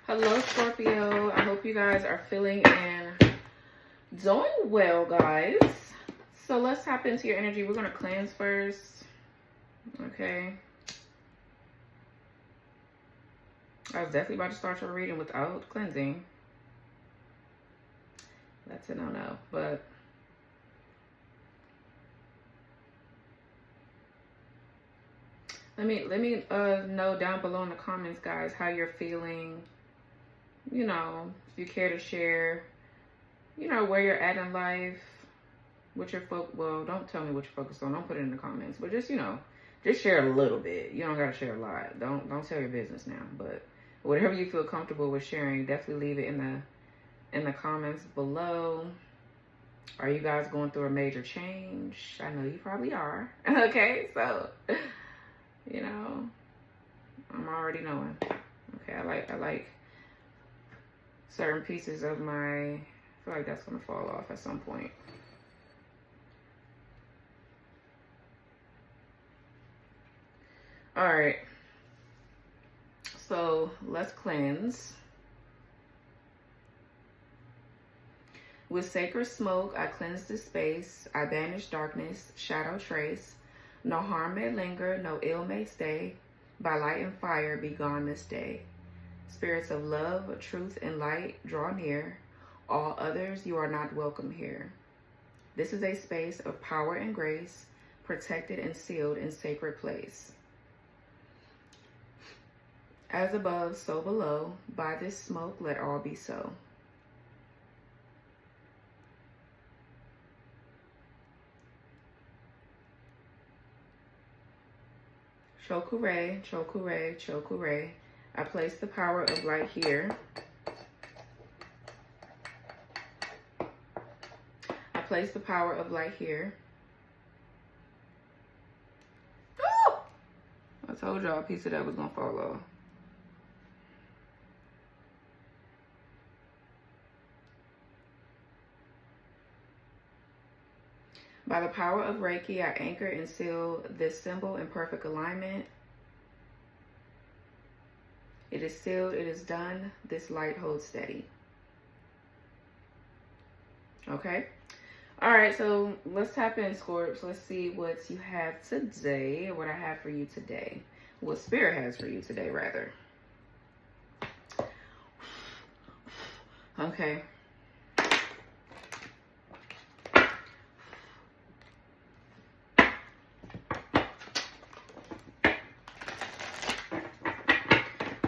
Hello, Scorpio. I hope you guys are feeling and doing well, guys. So let's tap into your energy. We're going to cleanse first. Okay. I was definitely about to start your reading without cleansing. That's a no-no, but let me know down below in the comments, guys, how you're feeling. You know, if you care to share, you know, where you're at in life, what you're well, don't tell me what you're focused on. Don't put it in the comments, but just, you know, just share a little bit. You don't gotta share a lot. Don't tell your business now, but whatever you feel comfortable with sharing, definitely leave it in the comments below. Are you guys going through a major change? I know you probably are. Okay, so you know, I'm already knowing. Okay, I like certain pieces of I feel like that's gonna fall off at some point. All right, so let's cleanse. With sacred smoke, I cleanse this space. I banish darkness, shadow trace. No harm may linger, no ill may stay. By light and fire, be gone this day. Spirits of love, truth, and light, draw near. All others, you are not welcome here. This is a space of power and grace, protected and sealed in sacred place. As above, so below. By this smoke, let all be so. Chokure, chokure, chokure. I place the power of light here. I place the power of light here. Oh! I told y'all a piece of that was gonna fall off. By the power of Reiki, I anchor and seal this symbol in perfect alignment. It is sealed, it is done. This light holds steady. Okay. All right, so let's tap in, Scorps. Let's see what you have today, or what I have for you today. What Spirit has for you today, rather. Okay.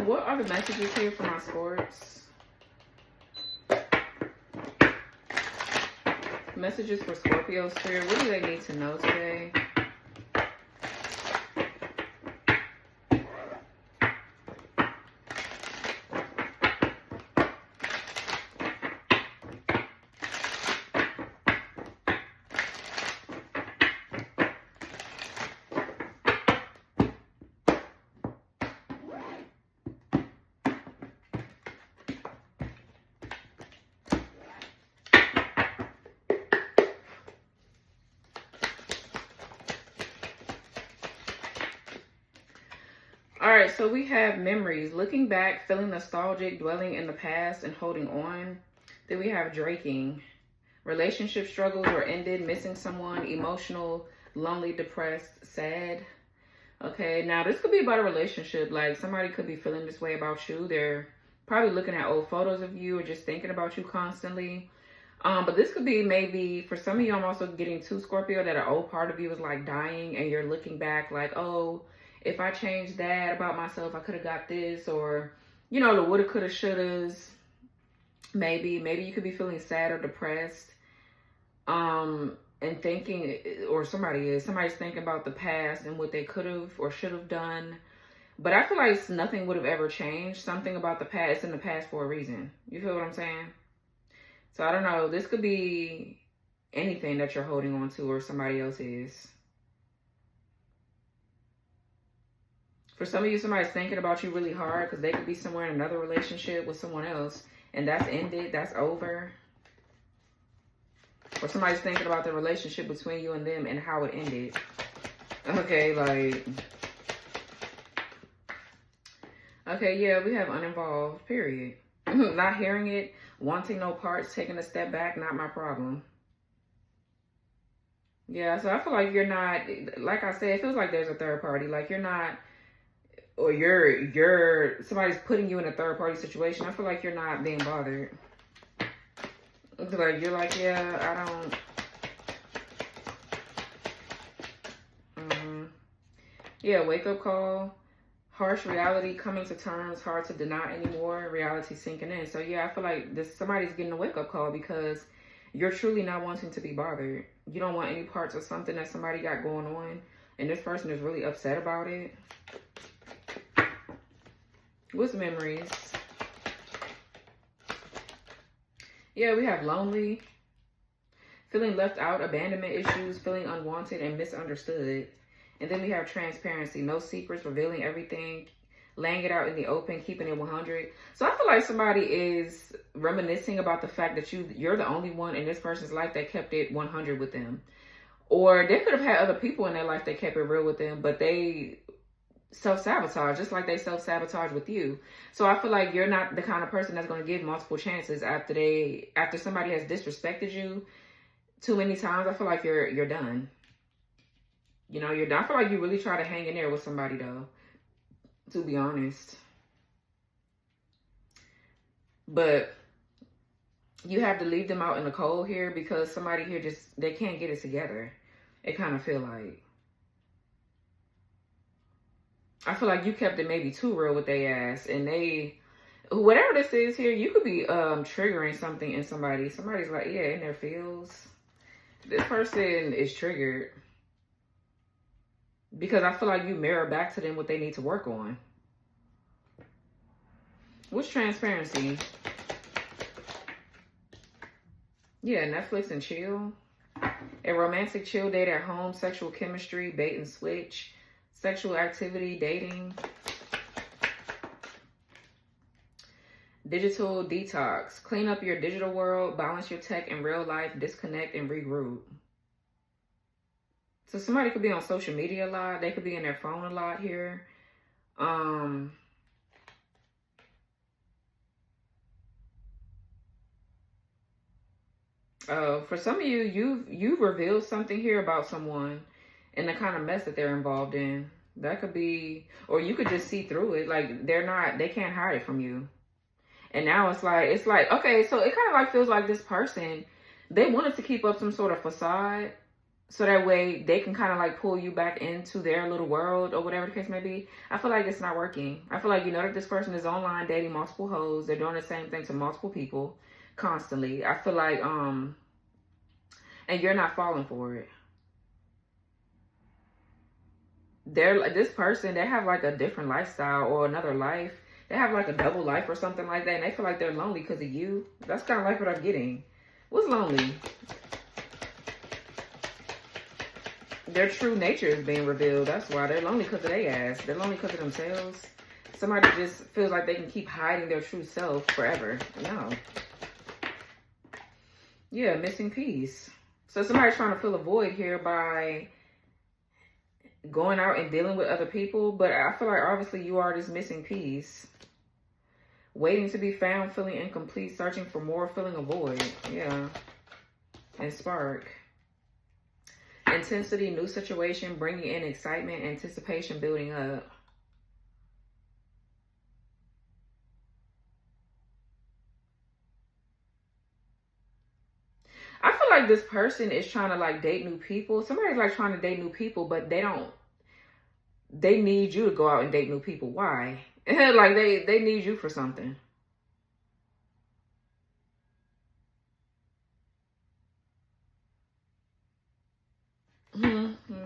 What are the messages here for my Scorps? Messages for Scorpio Spirit. What do they need to know today? All right, so we have memories, looking back, feeling nostalgic, dwelling in the past, and holding on. Then we have draking, relationship struggles were ended, missing someone, emotional, lonely, depressed, sad. Okay, now this could be about a relationship. Like somebody could be feeling this way about you. They're probably looking at old photos of you or just thinking about you constantly. But this could be maybe, for some of you, I'm also getting to Scorpio, that an old part of you is like dying and you're looking back like, oh, if I changed that about myself, I could have got this, or, you know, the woulda, coulda, shouldas. Maybe you could be feeling sad or depressed, and thinking, or somebody's thinking about the past and what they could have or should have done. But I feel like nothing would have ever changed. Something about the past, it's in the past for a reason. You feel what I'm saying? So I don't know. This could be anything that you're holding on to or somebody else is. For some of you, somebody's thinking about you really hard because they could be somewhere in another relationship with someone else and that's ended, that's over. Or somebody's thinking about the relationship between you and them and how it ended. Okay, like, Okay, yeah, we have uninvolved, period. Not hearing it, wanting no parts, taking a step back, not my problem. Yeah, so I feel like you're not, like I said, it feels like there's a third party. Like you're not, or somebody's putting you in a third party situation. I feel like you're not being bothered. Like you're like, yeah, I don't. Yeah, wake up call, harsh reality coming to terms, hard to deny anymore, reality sinking in. So yeah, I feel like somebody's getting a wake up call because you're truly not wanting to be bothered. You don't want any parts of something that somebody got going on, and this person is really upset about it. What's memories? Yeah, we have lonely, feeling left out, abandonment issues, feeling unwanted and misunderstood. And then we have transparency, no secrets, revealing everything, laying it out in the open, keeping it 100. So I feel like somebody is reminiscing about the fact that you're the only one in this person's life that kept it 100 with them. Or they could have had other people in their life that kept it real with them, but they self-sabotage, just like they self-sabotage with you. So I feel like you're not the kind of person that's going to give multiple chances after somebody has disrespected you too many times. I feel like you're done. You know, you're done. I feel like you really try to hang in there with somebody though, to be honest. But you have to leave them out in the cold here because somebody here they can't get it together. It kind of feel like. I feel like you kept it maybe too real with their ass, and whatever this is here, you could be triggering something in somebody. Somebody's like, yeah, in their feels. This person is triggered because I feel like you mirror back to them what they need to work on. What's transparency? Yeah, Netflix and chill. A romantic chill date at home, sexual chemistry, bait and switch, sexual activity, dating. Digital detox. Clean up your digital world, balance your tech and real life, disconnect and regroup. So somebody could be on social media a lot. They could be in their phone a lot here. For some of you, you've revealed something here about someone and the kind of mess that they're involved in. That could be, or you could just see through it. Like they can't hide it from you. And now it's like, okay, so it kind of like feels like this person, they wanted to keep up some sort of facade so that way they can kind of like pull you back into their little world or whatever the case may be. I feel like it's not working. I feel like you know that this person is online dating multiple hoes. They're doing the same thing to multiple people constantly. I feel like, and you're not falling for it. This person, they have like a different lifestyle or another life. They have like a double life or something like that. And they feel like they're lonely because of you. That's kind of like what I'm getting. What's lonely? Their true nature is being revealed. That's why they're lonely, because of their ass. They're lonely because of themselves. Somebody just feels like they can keep hiding their true self forever. No. Yeah, missing piece. So somebody's trying to fill a void here by going out and dealing with other people. But I feel like obviously you are this missing piece. Waiting to be found, feeling incomplete, searching for more, filling a void. Yeah. And spark. Intensity, new situation, bringing in excitement, anticipation, building up. I feel like this person is trying to like date new people. Somebody's like trying to date new people, but they need you to go out and date new people. Why? Like they need you for something.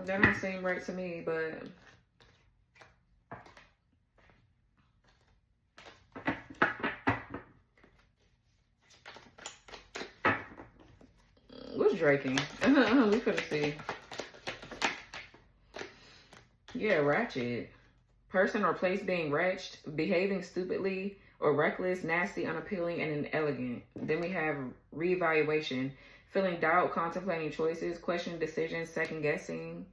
That don't seem right to me, but what's draking? We couldn't see. Yeah, ratchet. Person or place being wretched, behaving stupidly or reckless, nasty, unappealing, and inelegant. Then we have reevaluation. Feeling doubt, contemplating choices, questioning decisions, second guessing.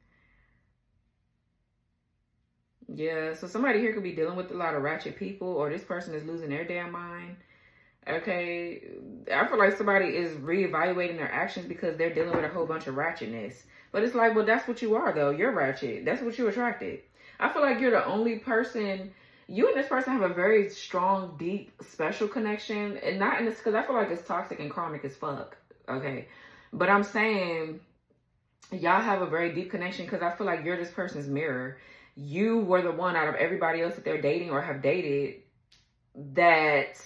Yeah, so somebody here could be dealing with a lot of ratchet people, or this person is losing their damn mind. Okay, I feel like somebody is reevaluating their actions because they're dealing with a whole bunch of ratchetness. But it's like, well, that's what you are, though. You're ratchet. That's what you attracted. I feel like you're the only person. You and this person have a very strong, deep, special connection. And not in this, because I feel like it's toxic and karmic as fuck. Okay. But I'm saying y'all have a very deep connection because I feel like you're this person's mirror. You were the one out of everybody else that they're dating or have dated that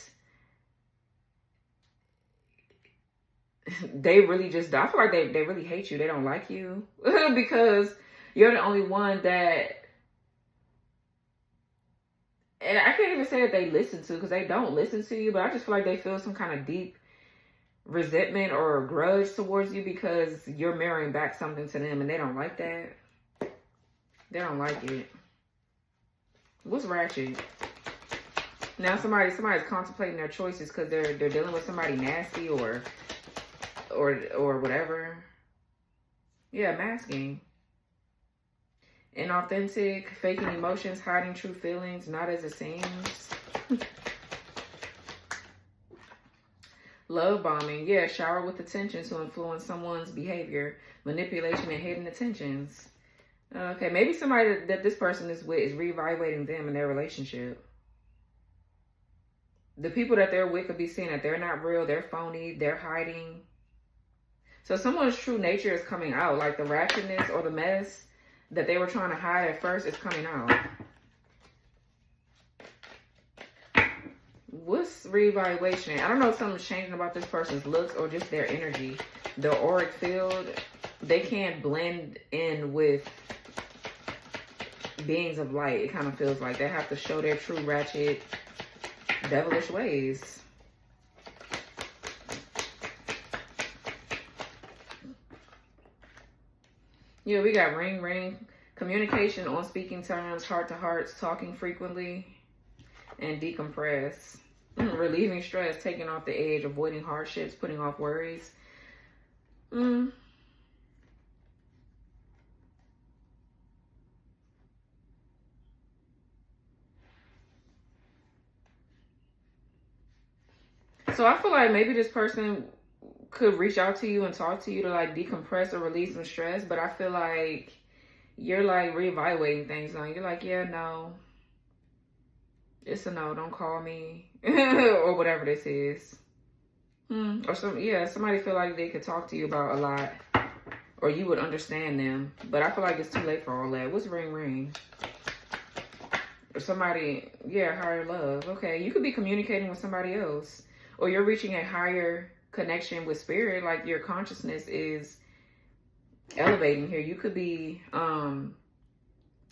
they really just, I feel like they really hate you. They don't like you because you're the only one that, and I can't even say that they listen to, because they don't listen to you, but I just feel like they feel some kind of deep resentment or grudge towards you because you're mirroring back something to them and they don't like that. They don't like it. What's ratchet? Now somebody's contemplating their choices because they're dealing with somebody nasty or whatever. Yeah, masking. Inauthentic, faking emotions, hiding true feelings, not as it seems. Love bombing. Yeah, shower with attention to influence someone's behavior. Manipulation and hidden attentions. Okay, maybe somebody that this person is with is reevaluating them in their relationship. The people that they're with could be seeing that they're not real, they're phony, they're hiding. So someone's true nature is coming out, like the ratchetness or the mess that they were trying to hide at first is coming out. What's reevaluation? I don't know if something's changing about this person's looks or just their energy. The auric field, they can't blend in with beings of light. It kind of feels like they have to show their true ratchet, devilish ways. Yeah, we got ring. Communication on speaking terms, heart to hearts, talking frequently, and decompress. Relieving stress, taking off the edge, avoiding hardships, putting off worries. So I feel like maybe this person could reach out to you and talk to you to like decompress or release some stress, but I feel like you're like reevaluating things. Like you're like, yeah, no, it's a no, don't call me or whatever this is. Or somebody feel like they could talk to you about a lot or you would understand them, but I feel like it's too late for all that. What's ring? Or somebody, yeah, higher love. Okay, you could be communicating with somebody else, or you're reaching a higher connection with spirit, like your consciousness is elevating here. You could be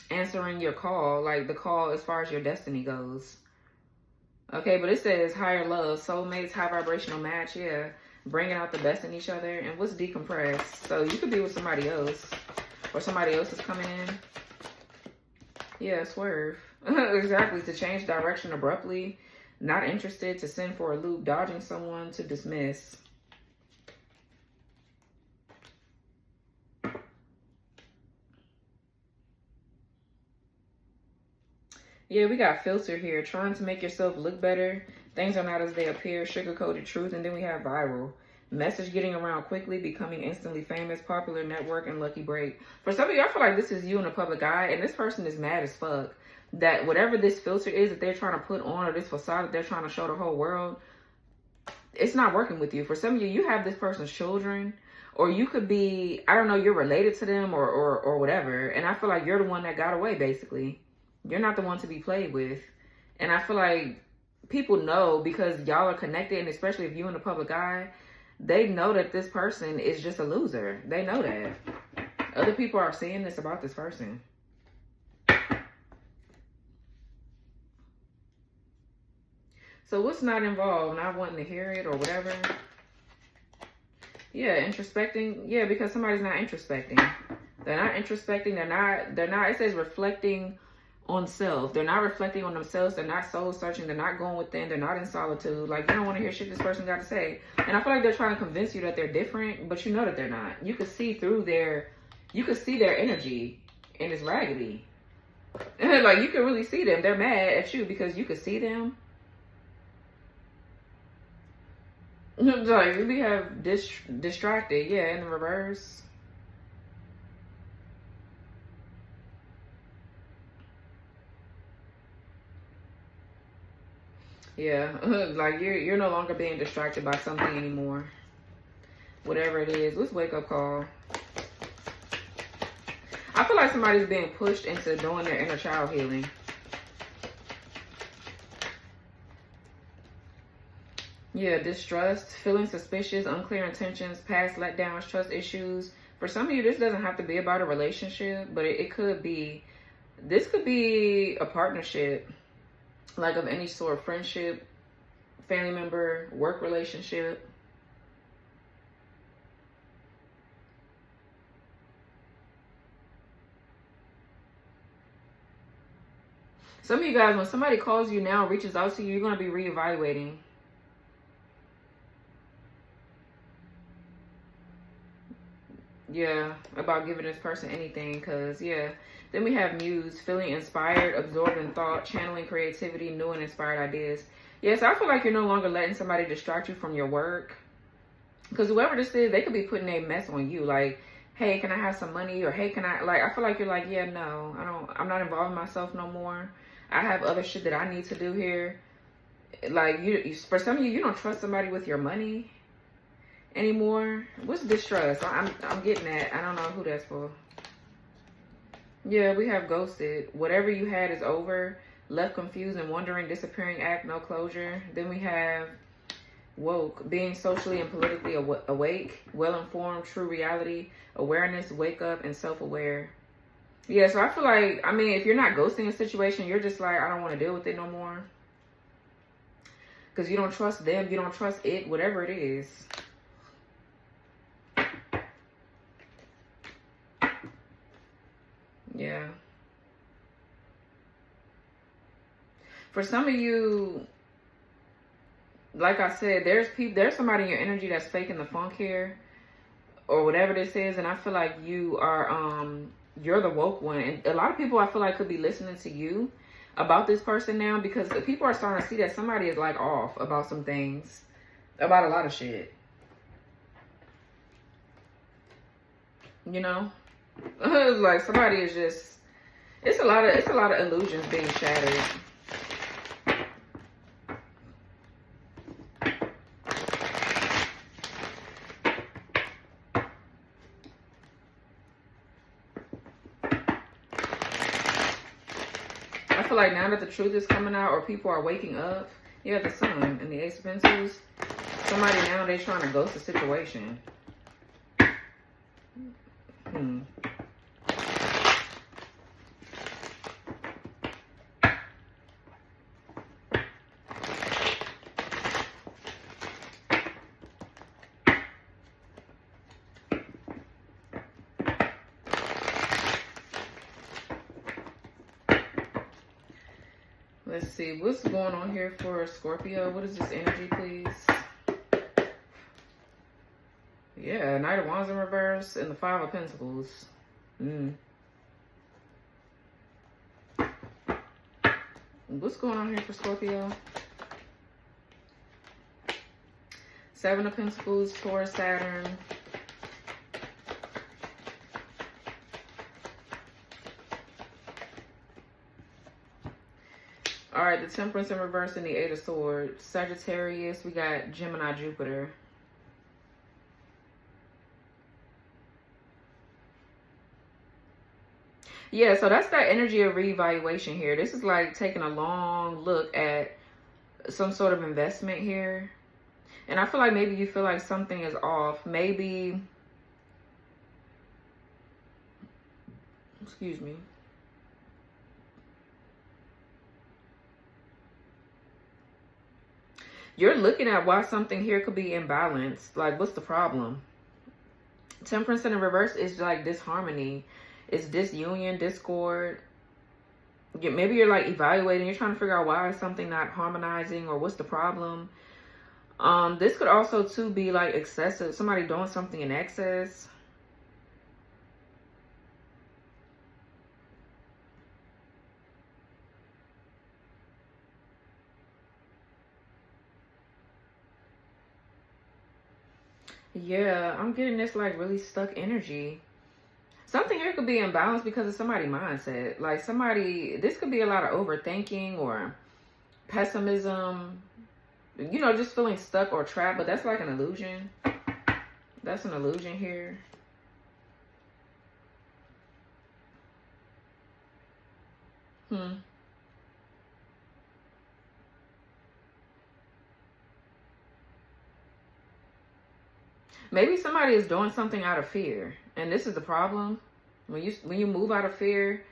answering your call, like the call as far as your destiny goes. Okay, but it says higher love, soulmates, high vibrational match. Yeah, bringing out the best in each other. And what's decompress? So you could be with somebody else, or somebody else is coming in. Yeah, swerve. Exactly, to change direction abruptly. Not interested, to send for a loop, dodging someone, to dismiss. Yeah, we got filter here. Trying to make yourself look better. Things are not as they appear. Sugar-coated truth. And then we have viral. Message getting around quickly. Becoming instantly famous. Popular network and lucky break. For some of you, I feel like this is you in the public eye. And this person is mad as fuck. That whatever this filter is that they're trying to put on, or this facade that they're trying to show the whole world, it's not working with you. For some of you, you have this person's children, or you could be, I don't know, you're related to them or whatever. And I feel like you're the one that got away, basically. You're not the one to be played with. And I feel like people know, because y'all are connected, and especially if you in the public eye, they know that this person is just a loser. They know that. Other people are seeing this about this person. So what's not involved? Not wanting to hear it or whatever. Yeah, introspecting. Yeah, because somebody's not introspecting. They're not introspecting. They're not, it says reflecting on self. They're not reflecting on themselves. They're not soul searching. They're not going within. They're not in solitude. Like, you don't want to hear shit this person got to say. And I feel like they're trying to convince you that they're different, but you know that they're not. You can see through you can see their energy, and it's raggedy. Like, you can really see them. They're mad at you because you can see them. Like, we have distracted. Yeah, in the reverse. Yeah, like you're no longer being distracted by something anymore. Whatever it is. Let's wake up call. I feel like somebody's being pushed into doing their inner child healing. Yeah, distrust, feeling suspicious, unclear intentions, past letdowns, trust issues. For some of you, this doesn't have to be about a relationship, but it could be. This could be a partnership, like of any sort, friendship, family member, work relationship. Some of you guys, when somebody calls you now, reaches out to you, you're going to be reevaluating. Yeah, about giving this person anything, because, yeah. Then we have muse, feeling inspired, absorbing thought, channeling creativity, new and inspired ideas. Yes, I feel like you're no longer letting somebody distract you from your work. Because whoever this is, they could be putting a mess on you. Like, hey, can I have some money? Or, hey, can I, like, I feel like you're like, yeah, no, I'm not involving myself no more. I have other shit that I need to do here. Like, you for some of you, you don't trust somebody with your money anymore. What's distrust? I'm getting that. I don't know who that's for. Yeah, we have ghosted. Whatever you had is over. Left confused and wondering, disappearing act, no closure. Then we have woke, being socially and politically awake, well-informed, true reality, awareness, wake up, and self-aware. Yeah, so I feel like, I mean, if you're not ghosting a situation, you're just like, I don't want to deal with it no more. Because you don't trust them, you don't trust it, whatever it is. Yeah. For some of you, like I said, there's somebody in your energy that's faking the funk here, or whatever this is, and I feel like you are you're the woke one. And a lot of people, I feel like, could be listening to you about this person now, because people are starting to see that somebody is like off about some things, about a lot of shit. You know? Like somebody is just, it's a lot of illusions being shattered. I feel like now that the truth is coming out, or people are waking up, you have the Sun and the Ace of Pentacles. Somebody now, they're trying to ghost the situation. Let's see, what's going on here for Scorpio? What is this energy, please? Yeah, Knight of Wands in reverse and the Five of Pentacles. What's going on here for Scorpio? Seven of Pentacles, Taurus, Saturn. All right, the Temperance in reverse and the Eight of Swords. Sagittarius, we got Gemini, Jupiter. Yeah, so that's that energy of reevaluation here. This is like taking a long look at some sort of investment here. And I feel like maybe you feel like something is off. Maybe, excuse me. You're looking at why something here could be imbalanced. Like, what's the problem? Temperance in the reverse is like disharmony. It's disunion, discord. Maybe you're like evaluating. You're trying to figure out why is something not harmonizing, or what's the problem. This could also too be like excessive. Somebody doing something in excess. Yeah, I'm getting this like really stuck energy. Something here could be imbalanced because of somebody's mindset. Like somebody, this could be a lot of overthinking or pessimism, you know, just feeling stuck or trapped, but that's like an illusion. That's an illusion here. Maybe somebody is doing something out of fear, and this is the problem. When you move out of fear,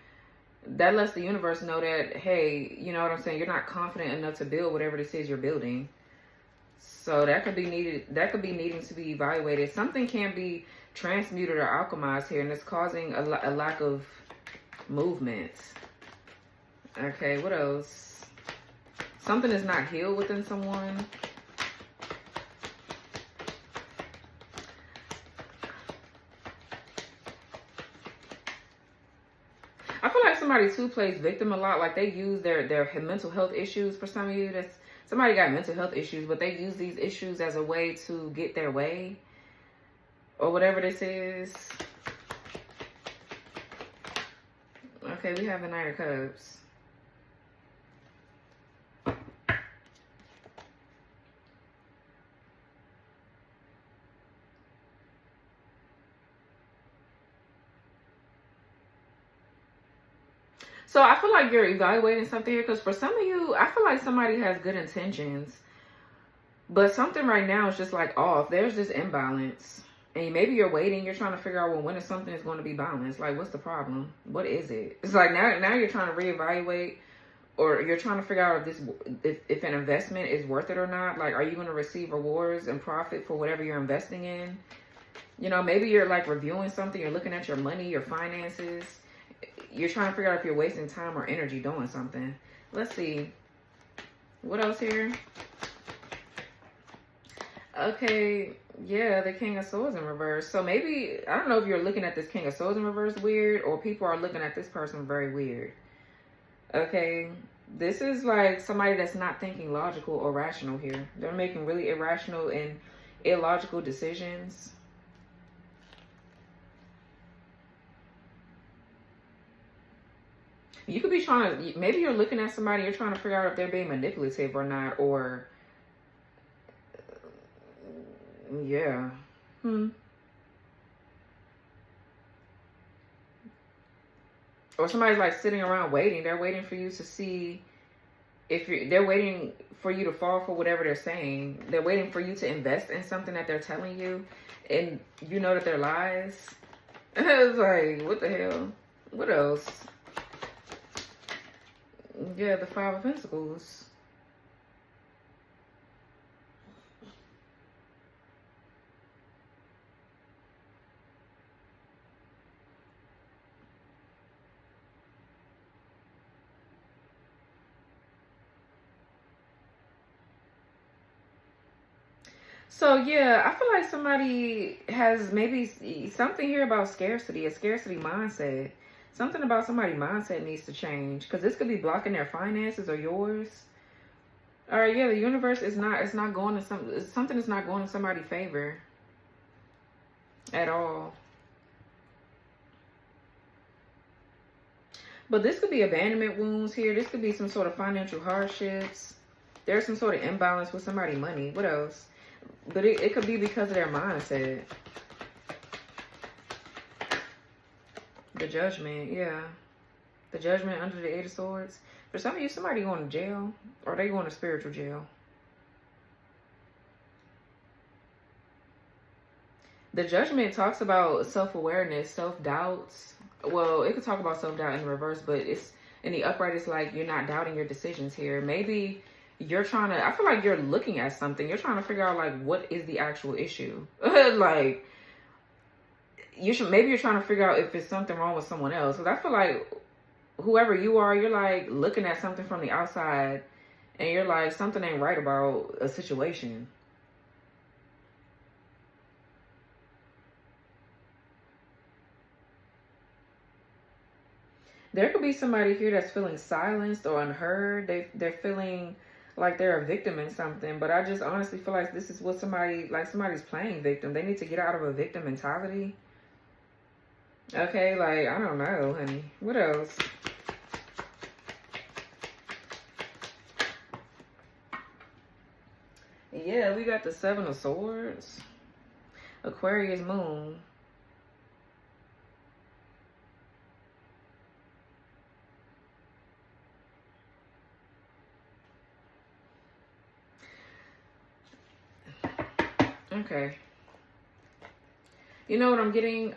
that lets the universe know that, hey, you know what I'm saying, you're not confident enough to build whatever this is you're building. So that could be needed. That could be needing to be evaluated. Something can be transmuted or alchemized here, and it's causing a lack of movement. Okay, what else? Something is not healed within someone. I feel like somebody too plays victim a lot. Like they use their mental health issues. For some of you, that's somebody got mental health issues, but they use these issues as a way to get their way, or whatever this is. Okay, we have the Knight of Cups. So I feel like you're evaluating something here, because for some of you, I feel like somebody has good intentions, but something right now is just like off. There's this imbalance, and maybe you're waiting. You're trying to figure out, well, when is something is going to be balanced? Like, what's the problem? What is it? It's like now you're trying to reevaluate, or you're trying to figure out if an investment is worth it or not. Like, are you going to receive rewards and profit for whatever you're investing in? You know, maybe you're like reviewing something. You're looking at your money, your finances. You're trying to figure out if you're wasting time or energy doing something. Let's see. What else here? Okay, yeah, the King of Swords in reverse. So maybe, I don't know if you're looking at this King of Swords in reverse weird, or people are looking at this person very weird. Okay, this is like somebody that's not thinking logical or rational here. They're making really irrational and illogical decisions. You could be trying to, maybe you're looking at somebody, you're trying to figure out if they're being manipulative or not, or, yeah. Or somebody's like sitting around waiting. They're waiting for you to see if they're waiting for you to fall for whatever they're saying. They're waiting for you to invest in something that they're telling you, and you know that they're lies. It's like, what the hell? What else? Yeah, the Five of Pentacles. So yeah, I feel like somebody has maybe something here about scarcity, a scarcity mindset. Something about somebody's mindset needs to change, because this could be blocking their finances or yours. All right, yeah, the universe is not, it's not going to something is not going in somebody's favor at all. But this could be abandonment wounds here. This could be some sort of financial hardships. There's some sort of imbalance with somebody's money. What else? But it could be because of their mindset. The Judgment, yeah. The Judgment under the Eight of Swords. For some of you, somebody going to jail, or they going to spiritual jail. The Judgment talks about self-awareness, self-doubts. Well, it could talk about self-doubt in the reverse, but it's in the upright, it's like you're not doubting your decisions here. Maybe you're trying to, I feel like you're looking at something. You're trying to figure out, like, what is the actual issue? Like, maybe you're trying to figure out if it's something wrong with someone else. Because I feel like whoever you are, you're like looking at something from the outside, and you're like, something ain't right about a situation. There could be somebody here that's feeling silenced or unheard. They're feeling like they're a victim in something. But I just honestly feel like this is what somebody's playing victim. They need to get out of a victim mentality. Okay, like, I don't know, honey. What else? Yeah, we got the Seven of Swords. Aquarius moon. Okay. You know what I'm getting?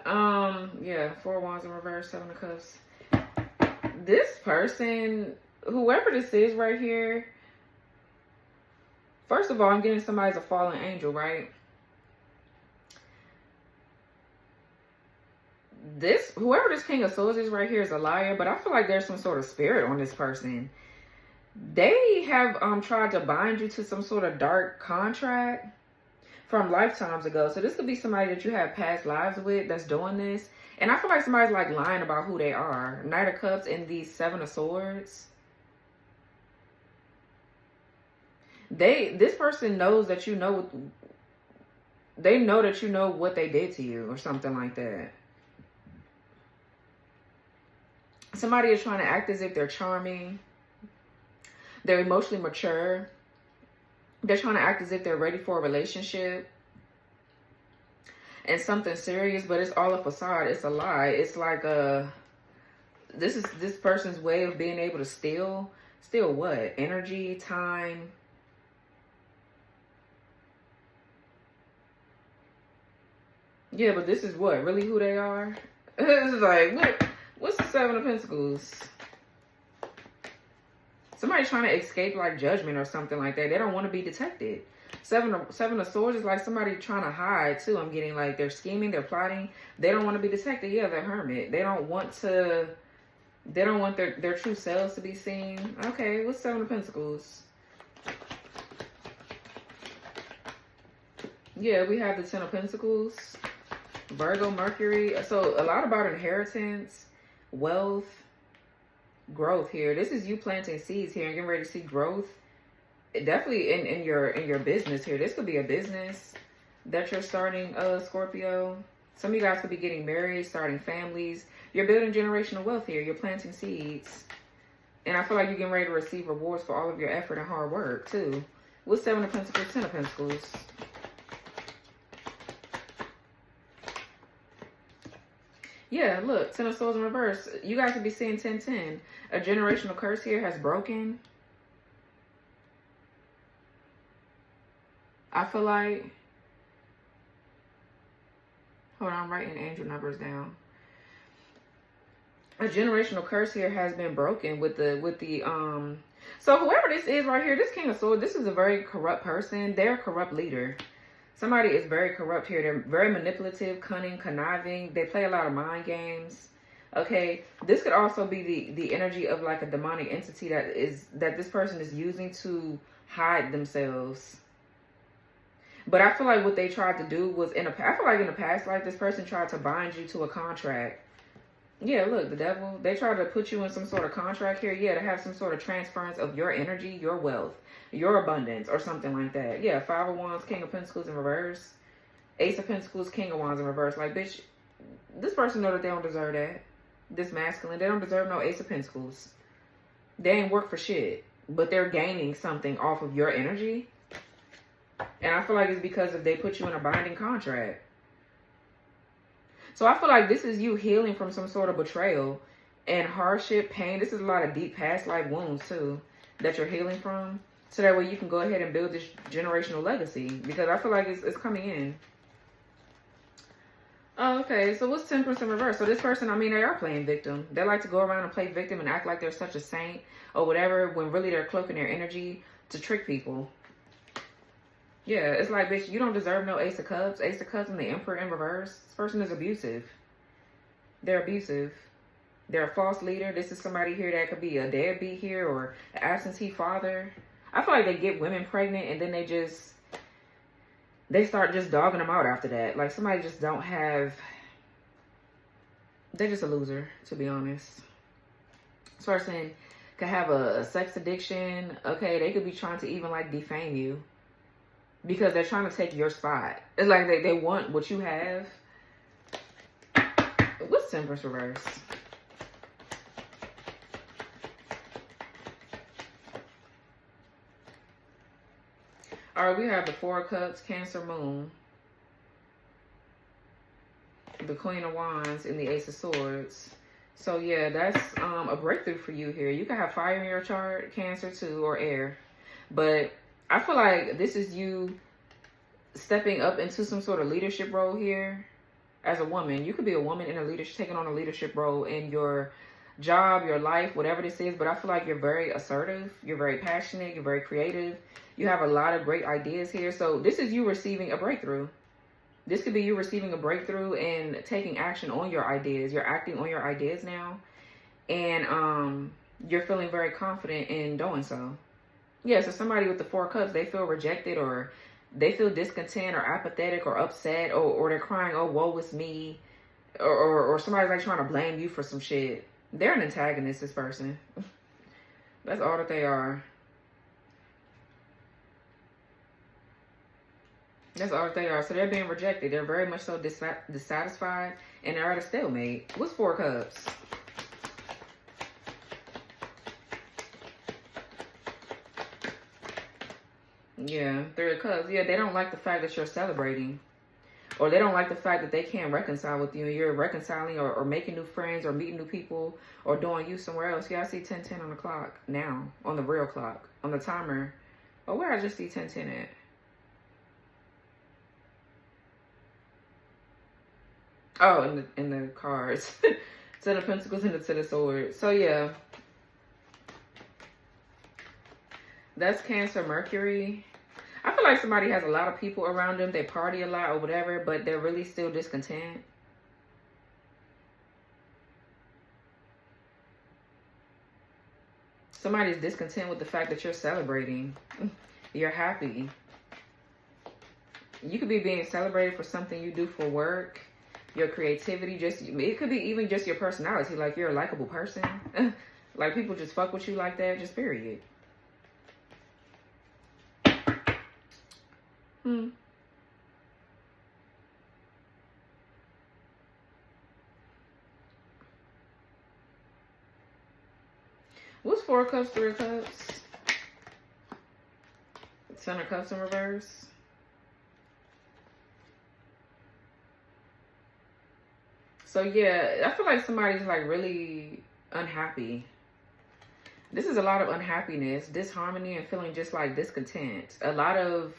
Yeah, Four Wands in reverse, Seven of Cups. This person, whoever this is right here, first of all, I'm getting somebody's a fallen angel, right? Whoever this King of Swords is right here is a liar, but I feel like there's some sort of spirit on this person. They have tried to bind you to some sort of dark contract from lifetimes ago. So this could be somebody that you have past lives with that's doing this. And I feel like somebody's like lying about who they are. Knight of Cups and the Seven of Swords. This person knows that you know, they know that you know what they did to you or something like that. Somebody is trying to act as if they're charming. They're emotionally mature. They're trying to act as if they're ready for a relationship and something serious, but it's all a facade. It's a lie. It's like this is this person's way of being able to steal what? Energy, time. Yeah, but this is what? Really who they are? This is like, what's the Seven of Pentacles? Somebody trying to escape like judgment or something like that. They don't want to be detected. Seven of Swords is like somebody trying to hide too. I'm getting like they're scheming, they're plotting. They don't want to be detected. Yeah, they're hermit. They don't want their true selves to be seen. Okay, what's Seven of Pentacles? Yeah, we have the Ten of Pentacles. Virgo, Mercury. So a lot about inheritance, wealth, growth here. This is you planting seeds here and getting ready to see growth. Definitely in your business here. This could be a business that you're starting, Scorpio. Some of you guys could be getting married, starting families. You're building generational wealth here. You're planting seeds. And I feel like you're getting ready to receive rewards for all of your effort and hard work too. What's Seven of Pentacles, Ten of Pentacles? Yeah, look, Ten of Swords in reverse. You guys could be seeing 10-10. A generational curse here has broken. I feel like, hold on, I'm writing angel numbers down. A generational curse here has been broken with the so whoever this is right here, this King of Swords, this is a very corrupt person. They're a corrupt leader. Somebody is very corrupt here. They're very manipulative, cunning, conniving. They play a lot of mind games. Okay, this could also be the energy of like a demonic entity that this person is using to hide themselves. But I feel like what they tried to do was I feel like in the past life, this person tried to bind you to a contract. Yeah, look, the devil. They tried to put you in some sort of contract here. Yeah, to have some sort of transference of your energy, your wealth, your abundance, or something like that. Yeah, Five of Wands, King of Pentacles in reverse. Ace of Pentacles, King of Wands in reverse. Like, bitch, this person know that they don't deserve that. This masculine, they don't deserve no Ace of Pentacles. They ain't work for shit. But they're gaining something off of your energy. And I feel like it's because they put you in a binding contract. So I feel like this is you healing from some sort of betrayal and hardship, pain. This is a lot of deep past life wounds too that you're healing from. So that way you can go ahead and build this generational legacy. Because I feel like it's coming in. Oh, okay. So what's Temperance in reverse? So this person, I mean, they are playing victim. They like to go around and play victim and act like they're such a saint or whatever when really they're cloaking their energy to trick people. Yeah, it's like, bitch, you don't deserve no Ace of Cups. Ace of Cups and the Emperor in reverse. This person is abusive. They're abusive. They're a false leader. This is somebody here that could be a deadbeat here or an absentee father. I feel like they get women pregnant and then they start just dogging them out after that. Like somebody just don't have, they're just a loser, to be honest. This person could have a sex addiction. Okay, they could be trying to even like defame you because they're trying to take your spot. It's like they want what you have. What's Temperance reverse? All right, we have the Four of Cups, Cancer Moon, the Queen of Wands, and the Ace of Swords. So yeah, that's a breakthrough for you here. You can have fire in your chart, Cancer too, or air. But I feel like this is you stepping up into some sort of leadership role here as a woman. You could be a woman in a leadership, taking on a leadership role in your job, your life, whatever this is. But I feel like you're very assertive. You're very passionate. You're very creative. You have a lot of great ideas here. So this is you receiving a breakthrough. This could be you receiving a breakthrough and taking action on your ideas. You're acting on your ideas now. And you're feeling very confident in doing so. Yeah, so somebody with the Four of Cups, they feel rejected, or they feel discontent or apathetic or upset, or they're crying, oh, woe is me. Or somebody's like trying to blame you for some shit. They're an antagonist, this person. That's all that they are. That's all that they are. So they're being rejected. They're very much so dissatisfied. And they're at a stalemate. What's Four of Cups? Yeah, Three of Cups. Yeah, they don't like the fact that you're celebrating. Or they don't like the fact that they can't reconcile with you. And you're reconciling or making new friends or meeting new people or doing you somewhere else. Yeah, I see 10:10 on the clock now. On the real clock. On the timer. Oh, where I just see 10:10 at? Oh, in the cards. Ten of Pentacles and the Ten of Swords. So yeah. That's Cancer, Mercury. I feel like somebody has a lot of people around them. They party a lot or whatever, but they're really still discontent. Somebody's discontent with the fact that you're celebrating. You're happy. You could be being celebrated for something you do for work. Your creativity, it could be even just your personality. Like you're a likable person. Like people just fuck with you like that, just period. What's Four of Cups, Three of Cups? Ten of Cups in reverse. So yeah, I feel like somebody's like really unhappy. This is a lot of unhappiness, disharmony, and feeling just like discontent. A lot of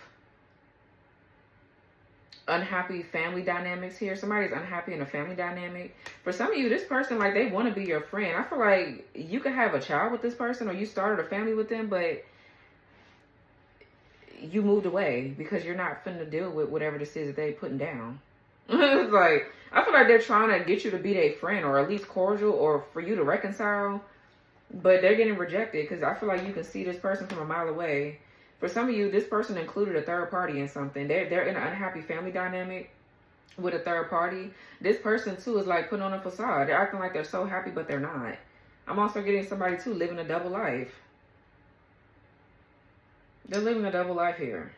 unhappy family dynamics here. Somebody's unhappy in a family dynamic. For some of you, this person, like, they want to be your friend. I feel like you could have a child with this person, or you started a family with them, but you moved away because you're not finna deal with whatever this is that they putting down. It's like, I feel like they're trying to get you to be their friend, or at least cordial, or for you to reconcile, but they're getting rejected because I feel like you can see this person from a mile away. For some of you, this person included a third party in something. They're in an unhappy family dynamic with a third party. This person, too, is like putting on a facade. They're acting like they're so happy, but they're not. I'm also getting somebody, too, living a double life. They're living a double life here.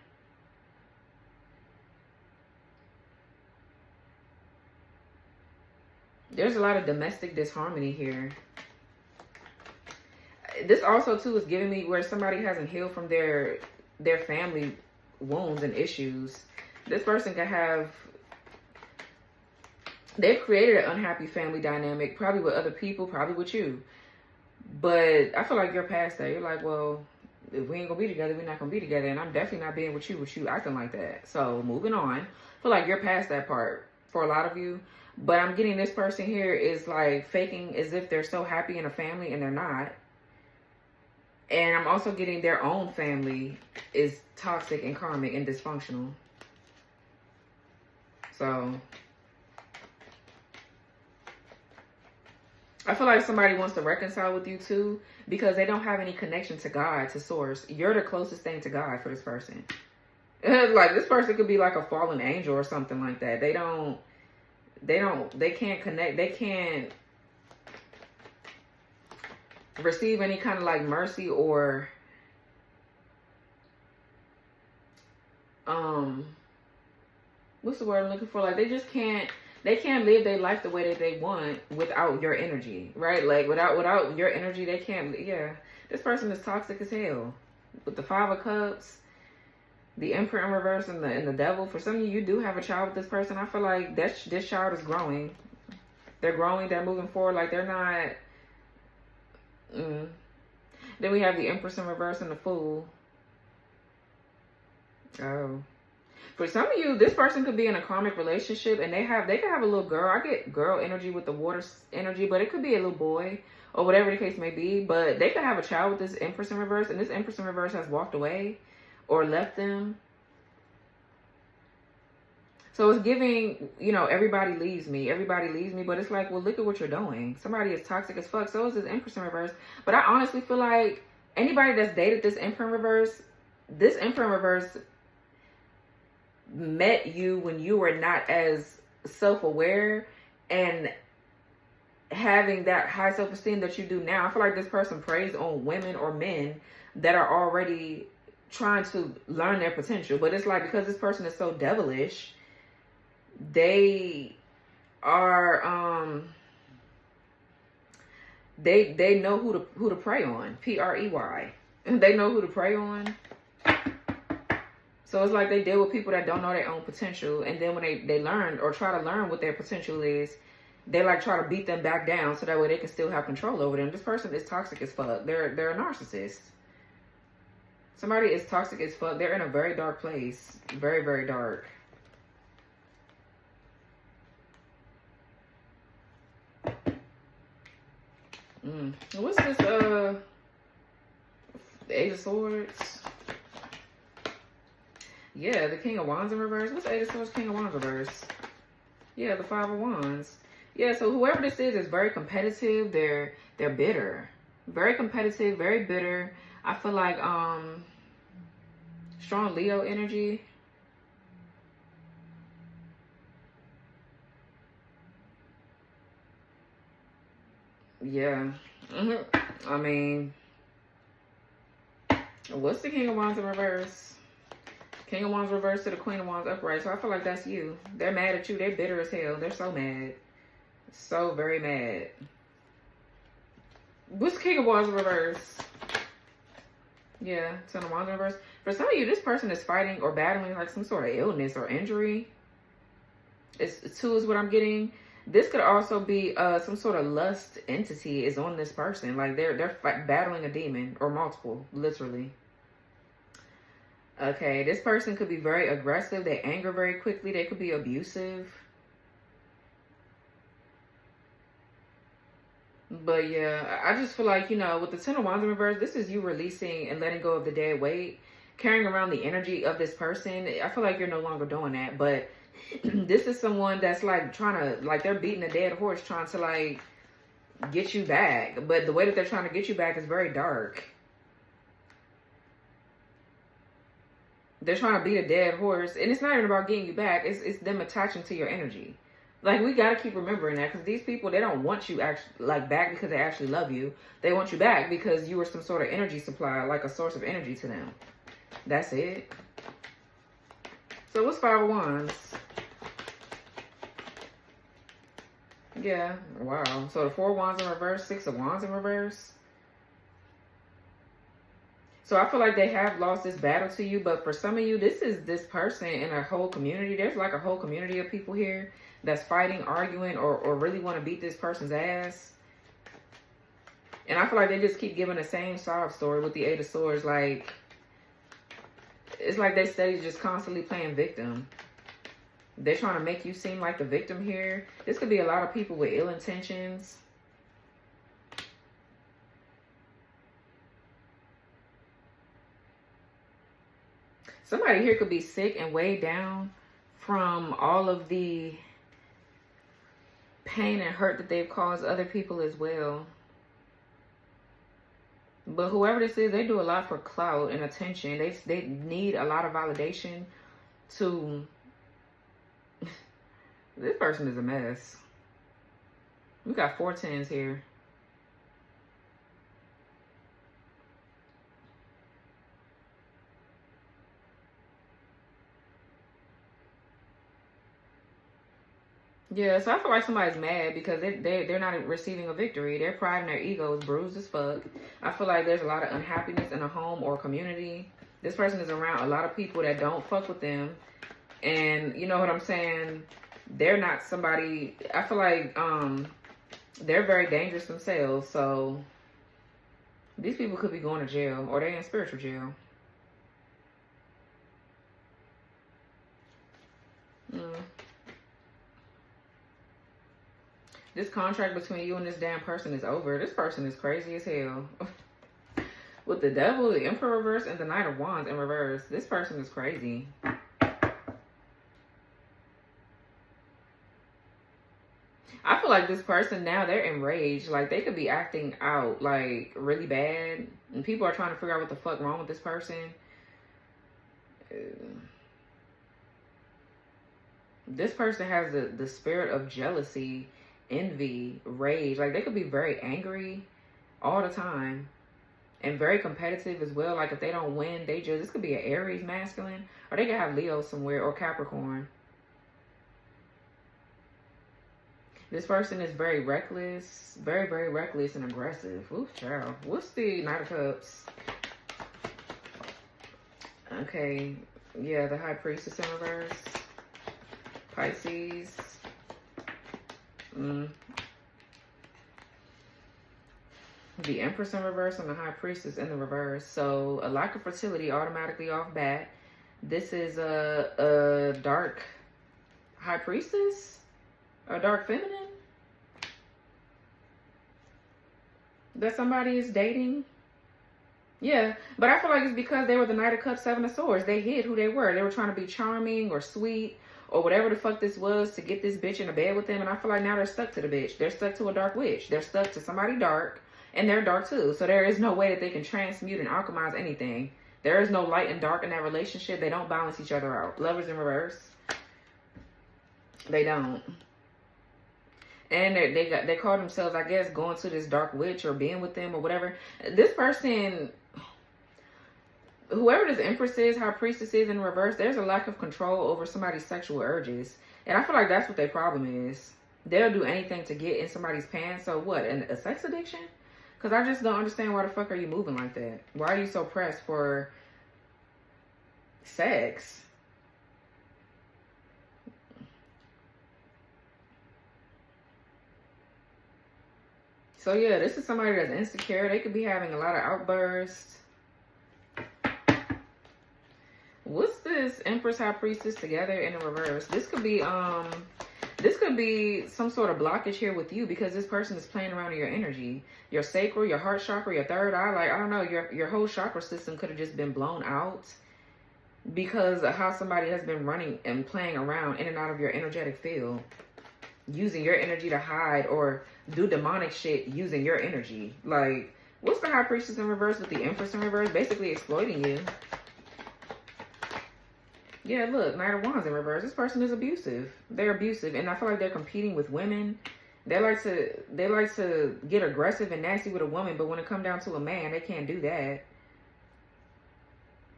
There's a lot of domestic disharmony here. This also, too, is giving me where somebody hasn't healed from their family wounds and issues. This person could have... They've created an unhappy family dynamic, probably with other people, probably with you. But I feel like you're past that. You're like, well, if we ain't going to be together, we're not going to be together. And I'm definitely not being with you acting like that. So, moving on. I feel like you're past that part for a lot of you. But I'm getting this person here is like faking as if they're so happy in a family, and they're not. And I'm also getting their own family is toxic and karmic and dysfunctional. So I feel like somebody wants to reconcile with you too, because they don't have any connection to God, to source. You're the closest thing to God for this person. Like, this person could be like a fallen angel or something like that. They can't connect. They can't. receive any kind of like mercy or what's the word I'm looking for? Like they just can't live their life the way that they want without your energy, right? Like without your energy, they can't. Yeah, this person is toxic as hell. With the 5 of Cups, the Emperor in reverse, and the Devil. For some of you, you do have a child with this person. I feel like this child is growing. They're growing. They're moving forward. Like they're not. Then we have the Empress in reverse and the Fool. Oh. For some of you, this person could be in a karmic relationship and they could have a little girl. I get girl energy with the water energy, but it could be a little boy or whatever the case may be. But they could have a child with this Empress in reverse, and this Empress in reverse has walked away or left them. So it's giving, you know, everybody leaves me, but it's like, well, look at what you're doing. Somebody is toxic as fuck. So is this Empress in reverse. But I honestly feel like anybody that's dated this Emperor in reverse, this Emperor in reverse met you when you were not as self-aware and having that high self-esteem that you do now. I feel like this person preys on women or men that are already trying to learn their potential. But it's like, because this person is so devilish, they are they know who to prey on. Prey. They know who to prey on. So it's like they deal with people that don't know their own potential. And then when they learn or try to learn what their potential is, they like try to beat them back down so that way they can still have control over them. This person is toxic as fuck. They're a narcissist. Somebody is toxic as fuck. They're in a very dark place. Very, very dark. What's this, the Eight of Swords? Yeah, the King of Wands in reverse. What's the Eight of Swords, King of Wands reverse? Yeah, the 5 of Wands. Yeah, so whoever this is very competitive. They're bitter. Very competitive, very bitter. I feel like strong Leo energy. Yeah. I mean, what's the King of Wands in reverse? King of Wands reverse to the Queen of Wands upright. So I feel like that's you. They're mad at you. They're bitter as hell. They're so mad. So very mad. What's King of Wands in reverse? Yeah, Ten of Wands in reverse. For some of you, this person is fighting or battling like some sort of illness or injury. It's 2 is what I'm getting. This could also be some sort of lust entity is on this person. Like they're battling a demon or multiple, literally. Okay, this person could be very aggressive. They anger very quickly. They could be abusive. But yeah, I just feel like, you know, with the Ten of Wands in reverse, this is you releasing and letting go of the dead weight, carrying around the energy of this person. I feel like you're no longer doing that. But this is someone that's like trying to, like they're beating a dead horse trying to like get you back. But the way that they're trying to get you back is very dark. They're trying to beat a dead horse. And it's not even about getting you back. It's them attaching to your energy. Like, we got to keep remembering that. Because these people, they don't want you actually, like, back because they actually love you. They want you back because you were some sort of energy supply. Like a source of energy to them. That's it. So, what's 5 of Wands? Yeah. Wow. So, the 4 of Wands in reverse. 6 of Wands in reverse. So I feel like they have lost this battle to you, but for some of you, this is this person in a whole community. There's like a whole community of people here that's fighting, arguing, or really want to beat this person's ass. And I feel like they just keep giving the same sob story with the 8 of Swords. Like, it's like they steady just constantly playing victim. They're trying to make you seem like the victim here. This could be a lot of people with ill intentions. Somebody here could be sick and weighed down from all of the pain and hurt that they've caused other people as well. But whoever this is, they do a lot for clout and attention. They need a lot of validation to... This person is a mess. We got 4 10s here. Yeah, so I feel like somebody's mad because they're not receiving a victory. Their pride and their ego is bruised as fuck. I feel like there's a lot of unhappiness in a home or community. This person is around a lot of people that don't fuck with them. And you know what I'm saying? They're not somebody, I feel like they're very dangerous themselves. So these people could be going to jail or they're in spiritual jail. This contract between you and this damn person is over. This person is crazy as hell. With the devil, the emperor reverse, and the knight of wands in reverse. This person is crazy. I feel like this person now, they're enraged. Like, they could be acting out, like, really bad. And people are trying to figure out what the fuck wrong with this person. This person has the spirit of jealousy, envy, rage. Like, they could be very angry all the time. And very competitive as well. Like, if they don't win, they just... This could be an Aries masculine. Or they could have Leo somewhere. Or Capricorn. This person is very reckless. Very, very reckless and aggressive. Ooh, child. What's the Knight of Cups? Okay. Yeah, the High Priestess in reverse. Pisces. The Empress in reverse and the High Priestess in the reverse. So a lack of fertility automatically off bat. This is a dark High Priestess? A dark feminine? That somebody is dating? Yeah, but I feel like it's because they were the Knight of Cups, Seven of Swords. They hid who they were. They were trying to be charming or sweet or whatever the fuck this was to get this bitch in a bed with them. And I feel like now they're stuck to the bitch. They're stuck to a dark witch. They're stuck to somebody dark. And they're dark too. So there is no way that they can transmute and alchemize anything. There is no light and dark in that relationship. They don't balance each other out. Lovers in reverse. They don't. And they call themselves, I guess, going to this dark witch or being with them or whatever. This person, whoever this Empress is, High Priestess is in reverse, there's a lack of control over somebody's sexual urges. And I feel like that's what their problem is. They'll do anything to get in somebody's pants. So what, a sex addiction? Because I just don't understand why the fuck are you moving like that? Why are you so pressed for sex? So yeah, this is somebody that's insecure. They could be having a lot of outbursts. What's this Empress High Priestess together in the reverse? This could be some sort of blockage here with you because this person is playing around with your energy. Your sacral, your heart chakra, your third eye. Like, I don't know, your whole chakra system could have just been blown out because of how somebody has been running and playing around in and out of your energetic field. Using your energy to hide or do demonic shit using your energy. Like, what's the High Priestess in reverse with the Empress in reverse? Basically exploiting you. Yeah, look, Knight of Wands in reverse. This person is abusive. They're abusive, and I feel like they're competing with women. They like to get aggressive and nasty with a woman, but when it comes down to a man, they can't do that.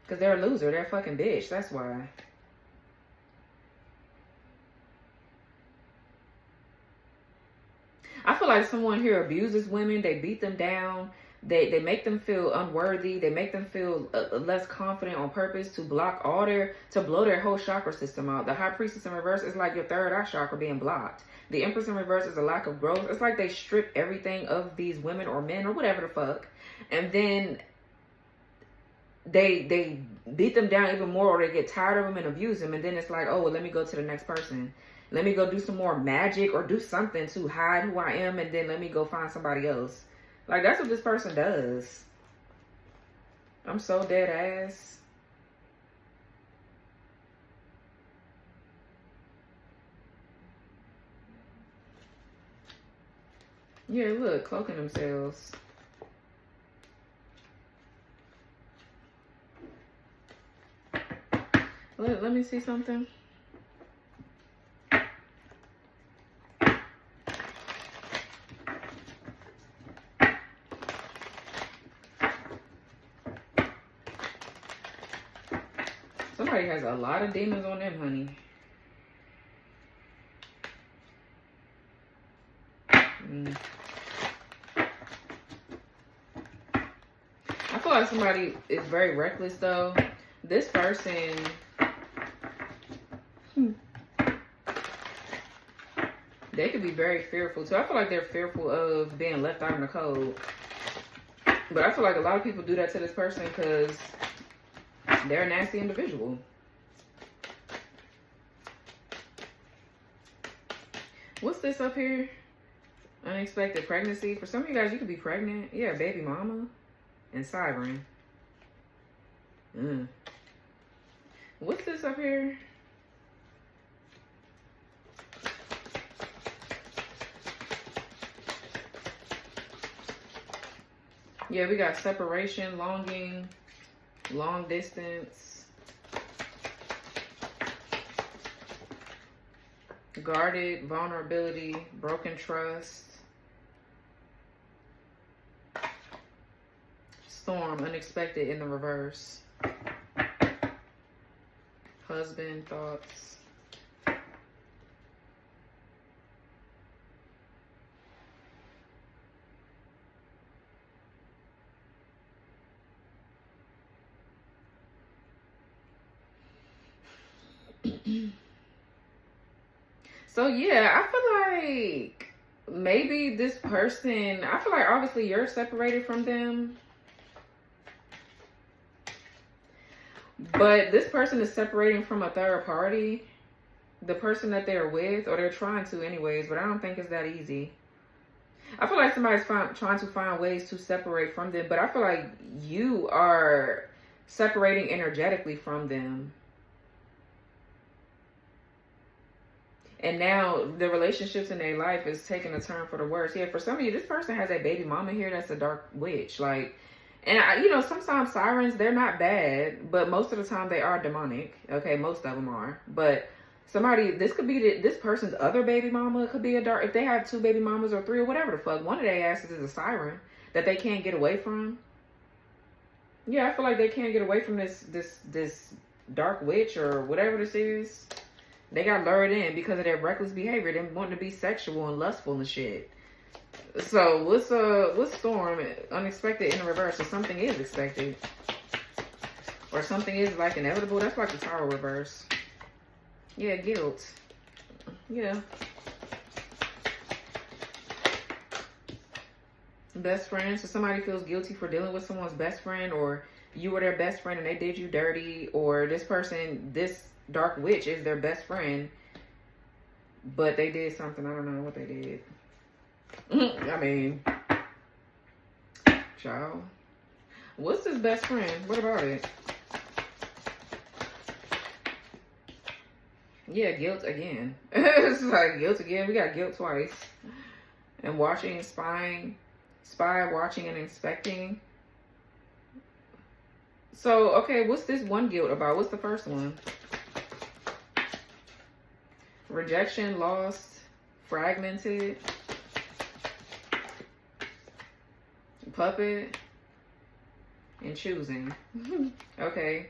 Because they're a loser. They're a fucking bitch. That's why. I feel like someone here abuses women. They beat them down. They make them feel unworthy. They make them feel less confident on purpose to block to blow their whole chakra system out. The High Priestess in reverse is like your third eye chakra being blocked. The Empress in reverse is a lack of growth. It's like they strip everything of these women or men or whatever the fuck. And then they beat them down even more, or they get tired of them and abuse them. And then it's like, oh, well, let me go to the next person. Let me go do some more magic or do something to hide who I am, and then let me go find somebody else. Like, that's what this person does. I'm so dead ass. Yeah, look, cloaking themselves. Let me see something. Somebody has a lot of demons on them, honey. I feel like somebody is very reckless though. This person, they could be very fearful too. I feel like they're fearful of being left out in the cold. But I feel like a lot of people do that to this person because they're a nasty individual. What's this up here? Unexpected pregnancy. For some of you guys, you could be pregnant. Yeah, baby mama and siren. What's this up here? Yeah, we got separation, longing, long distance, guarded, vulnerability, broken trust, storm, unexpected in the reverse, husband, thoughts. So yeah, I feel like maybe this person, I feel like obviously you're separated from them, but this person is separating from a third party, the person that they're with, or they're trying to anyways, but I don't think it's that easy. I feel like somebody's trying to find ways to separate from them, but I feel like you are separating energetically from them. And now the relationships in their life is taking a turn for the worse. Yeah, for some of you, this person has a baby mama here that's a dark witch. Like, and you know, sometimes sirens, they're not bad, but most of the time they are demonic. Okay, most of them are. But somebody, this could be this person's other baby mama. It could be a dark, if they have 2 baby mamas or 3 or whatever the fuck, one of their asses is a siren that they can't get away from. Yeah, I feel like they can't get away from this dark witch or whatever this is. They got lured in because of their reckless behavior. Them wanting to be sexual and lustful and shit. So what's storm? Unexpected in the reverse. So something is expected, or something is like inevitable. That's like the Tower reverse. Yeah, guilt. Yeah. Best friend. So somebody feels guilty for dealing with someone's best friend, or you were their best friend and they did you dirty, or this person, this dark witch is their best friend, but they did something. I don't know what they did. I mean, child. What's his best friend? What about it? Yeah, guilt again. It's like guilt again. We got guilt twice. And watching, spying, watching, and inspecting. So, okay, what's this one guilt about? What's the first one? Rejection, lost, fragmented, puppet, and choosing. Okay.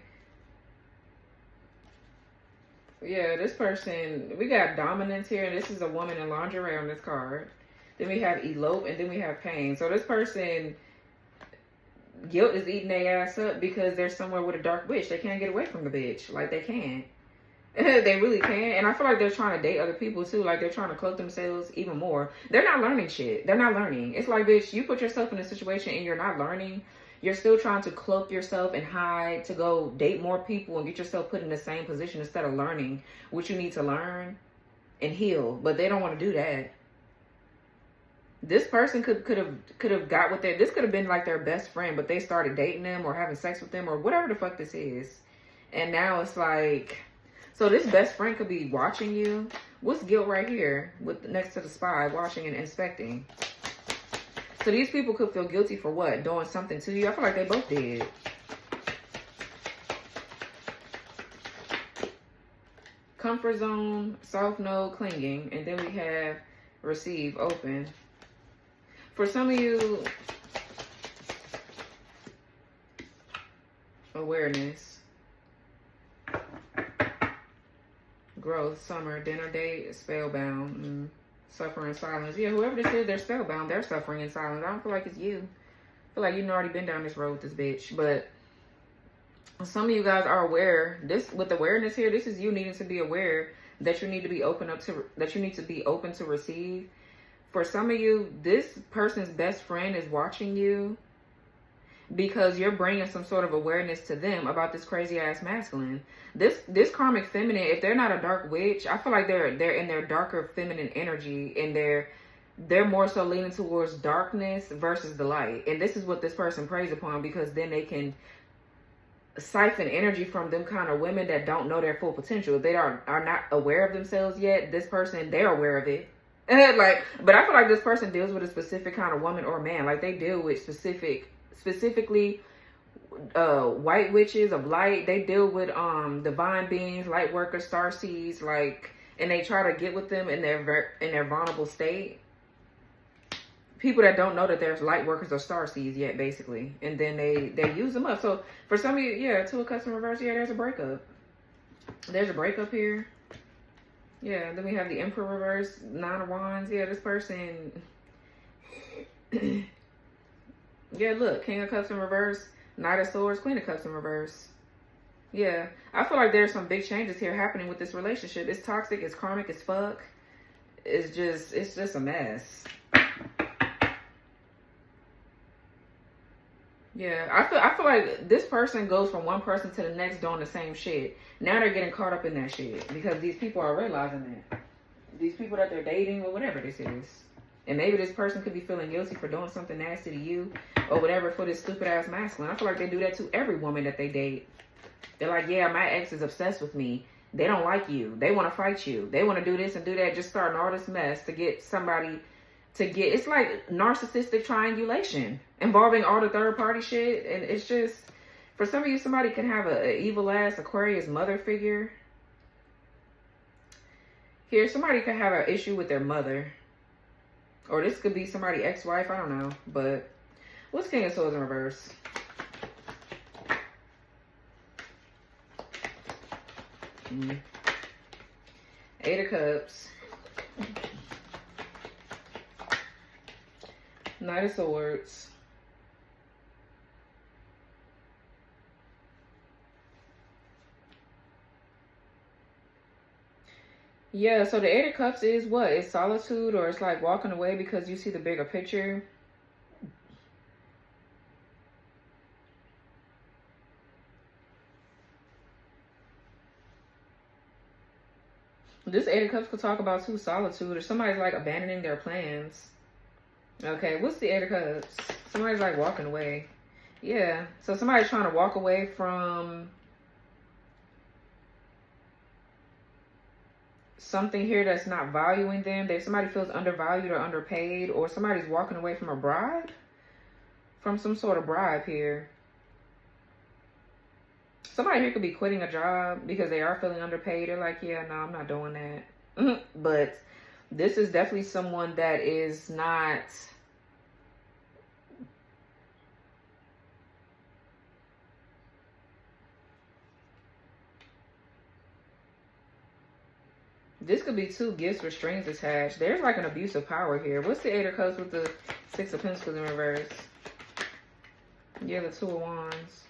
Yeah, this person, we got dominance here, and this is a woman in lingerie on this card. Then we have elope, and then we have pain. So this person, guilt is eating their ass up because they're somewhere with a dark witch. They can't get away from the bitch. Like, they can't. They really can. And I feel like they're trying to date other people too. Like, they're trying to cloak themselves even more. They're not learning shit. They're not learning. It's like, bitch, you put yourself in a situation and you're not learning. You're still trying to cloak yourself and hide to go date more people and get yourself put in the same position instead of learning what you need to learn and heal. But they don't want to do that. This person could have got with this could have been like their best friend, but they started dating them or having sex with them or whatever the fuck this is. And now it's like, so this best friend could be watching you. What's guilt right here with next to the spy, watching and inspecting? So these people could feel guilty for what? Doing something to you? I feel like they both did. Comfort zone, soft node, clinging. And then we have receive, open. For some of you, awareness. Growth, summer, dinner date, spellbound. Suffer in silence. Yeah, whoever this is, they're spellbound. They're suffering in silence. I don't feel like it's you. I feel like you've already been down this road with this bitch. But some of you guys are aware. This, with awareness here, this is you needing to be aware that you need to be open to receive. For some of you, this person's best friend is watching you because you're bringing some sort of awareness to them about this crazy ass masculine. This karmic feminine, if they're not a dark witch, I feel like they're in their darker feminine energy, and they're more so leaning towards darkness versus the light. And this is what this person preys upon, because then they can siphon energy from them kind of women that don't know their full potential. If they are not aware of themselves yet, this person, they're aware of it. Like, but I feel like this person deals with a specific kind of woman or man. Like, they deal with specifically white witches of light. They deal with divine beings, light workers, starseeds, like, and they try to get with them in their vulnerable state. People that don't know that there's light workers or starseeds yet, basically, and then they use them up. So for some of you, yeah, to a custom reverse, yeah, there's a breakup. There's a breakup here. Yeah, then we have the Emperor reverse, Nine of Wands. Yeah, this person. Yeah, look, King of Cups in reverse, Knight of Swords, Queen of Cups in reverse. Yeah, I feel like there's some big changes here happening with this relationship. It's toxic, it's karmic as fuck. It's just a mess. Yeah, I feel like this person goes from one person to the next doing the same shit. Now they're getting caught up in that shit because these people are realizing that. These people that they're dating or whatever this is. And maybe this person could be feeling guilty for doing something nasty to you or whatever for this stupid ass masculine. I feel like they do that to every woman that they date. They're like, yeah, my ex is obsessed with me. They don't like you. They want to fight you. They want to do this and do that. Just starting all this mess to get somebody to get. It's like narcissistic triangulation involving all the third party shit. And it's just, for some of you, somebody can have an evil ass Aquarius mother figure. Here, somebody could have an issue with their mother. Or this could be somebody's ex-wife. I don't know. But what's King of Swords in reverse? Eight of Cups. Knight of Swords. Yeah, so the Eight of Cups is what? It's solitude, or it's like walking away because you see the bigger picture. This Eight of Cups could talk about too, solitude, or somebody's like abandoning their plans. Okay, what's the Eight of Cups? Somebody's like walking away. Yeah, so somebody's trying to walk away from something here that's not valuing them. Somebody feels undervalued or underpaid, or somebody's walking away from a bribe, from some sort of bribe here. Somebody here could be quitting a job because they are feeling underpaid. They're like, yeah, no, I'm not doing that. But this is definitely someone that is not... This could be two gifts with strings attached. There's like an abuse of power here. What's the Eight of Cups with the Six of Pentacles in reverse? Yeah, the Two of Wands.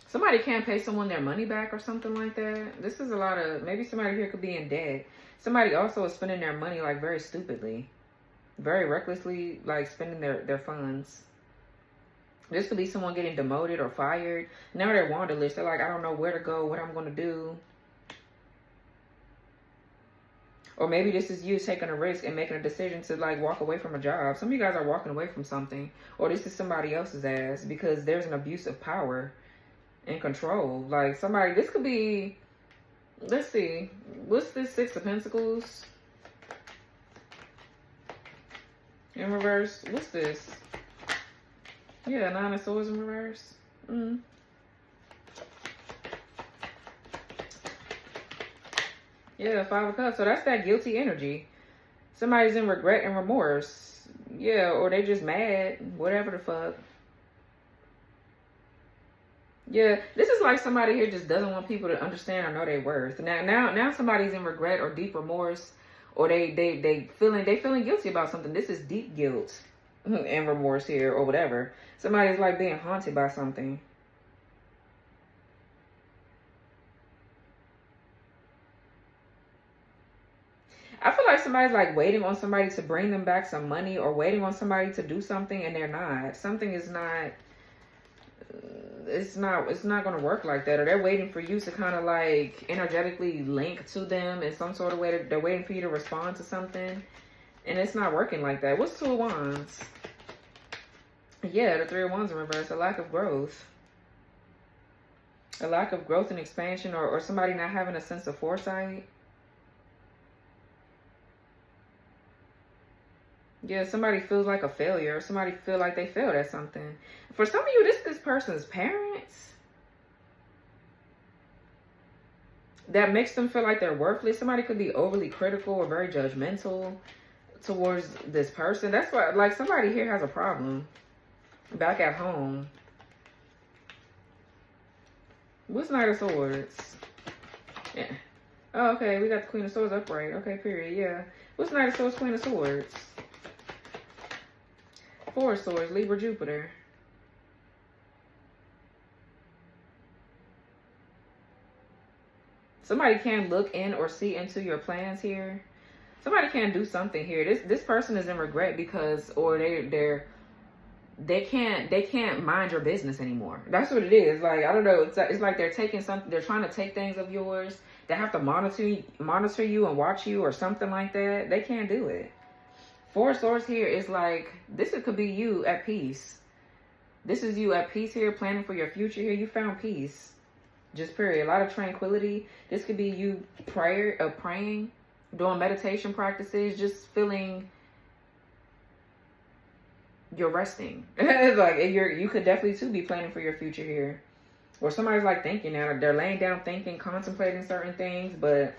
Somebody can't pay someone their money back or something like that. This is a lot of... Maybe somebody here could be in debt. Somebody also is spending their money like very stupidly. Very recklessly, like spending their funds. This could be someone getting demoted or fired. Now they're wanderless. They're like, I don't know where to go, what I'm going to do. Or maybe this is you taking a risk and making a decision to like walk away from a job. Some of you guys are walking away from something. Or this is somebody else's ass because there's an abuse of power and control. Like somebody, this could be, let's see. What's this Six of Pentacles? In reverse. What's this? Yeah, Nine of Swords in reverse. Yeah, Five of Cups. So that's that guilty energy. Somebody's in regret and remorse. Yeah, or they just mad. Whatever the fuck. Yeah, this is like somebody here just doesn't want people to understand or know their worth. Now somebody's in regret or deep remorse, or they feeling guilty about something. This is deep guilt and remorse here, or whatever. Somebody's like being haunted by something. I feel like somebody's like waiting on somebody to bring them back some money, or waiting on somebody to do something, and they're not. Something is not. It's not going to work like that, or they're waiting for you to kind of like energetically link to them in some sort of way. They're waiting for you to respond to something, and it's not working like that. What's Two of Wands? Yeah, the Three of Wands in reverse. A lack of growth. A lack of growth and expansion, or somebody not having a sense of foresight. Yeah, somebody feels like a failure. Somebody feel like they failed at something. For some of you, this person's parents. That makes them feel like they're worthless. Somebody could be overly critical or very judgmental towards this person. That's why, like, somebody here has a problem back at home. What's Knight of Swords? Yeah. Oh, okay, we got the Queen of Swords upright. Okay, period, yeah. What's Knight of Swords, Queen of Swords? Four of Swords, Libra, Jupiter. Somebody can look in or see into your plans here. Somebody can do something here. This person is in regret because, or they can't mind your business anymore. That's what it is. Like, I don't know. It's like they're taking something. They're trying to take things of yours. They have to monitor you and watch you or something like that. They can't do it. Four of Swords here is like, this could be you at peace. This is you at peace here, planning for your future here. You found peace. Just period. A lot of tranquility. This could be you praying, doing meditation practices, just feeling you're resting. Like, you could definitely too be planning for your future here. Or somebody's like thinking now. They're laying down thinking, contemplating certain things, but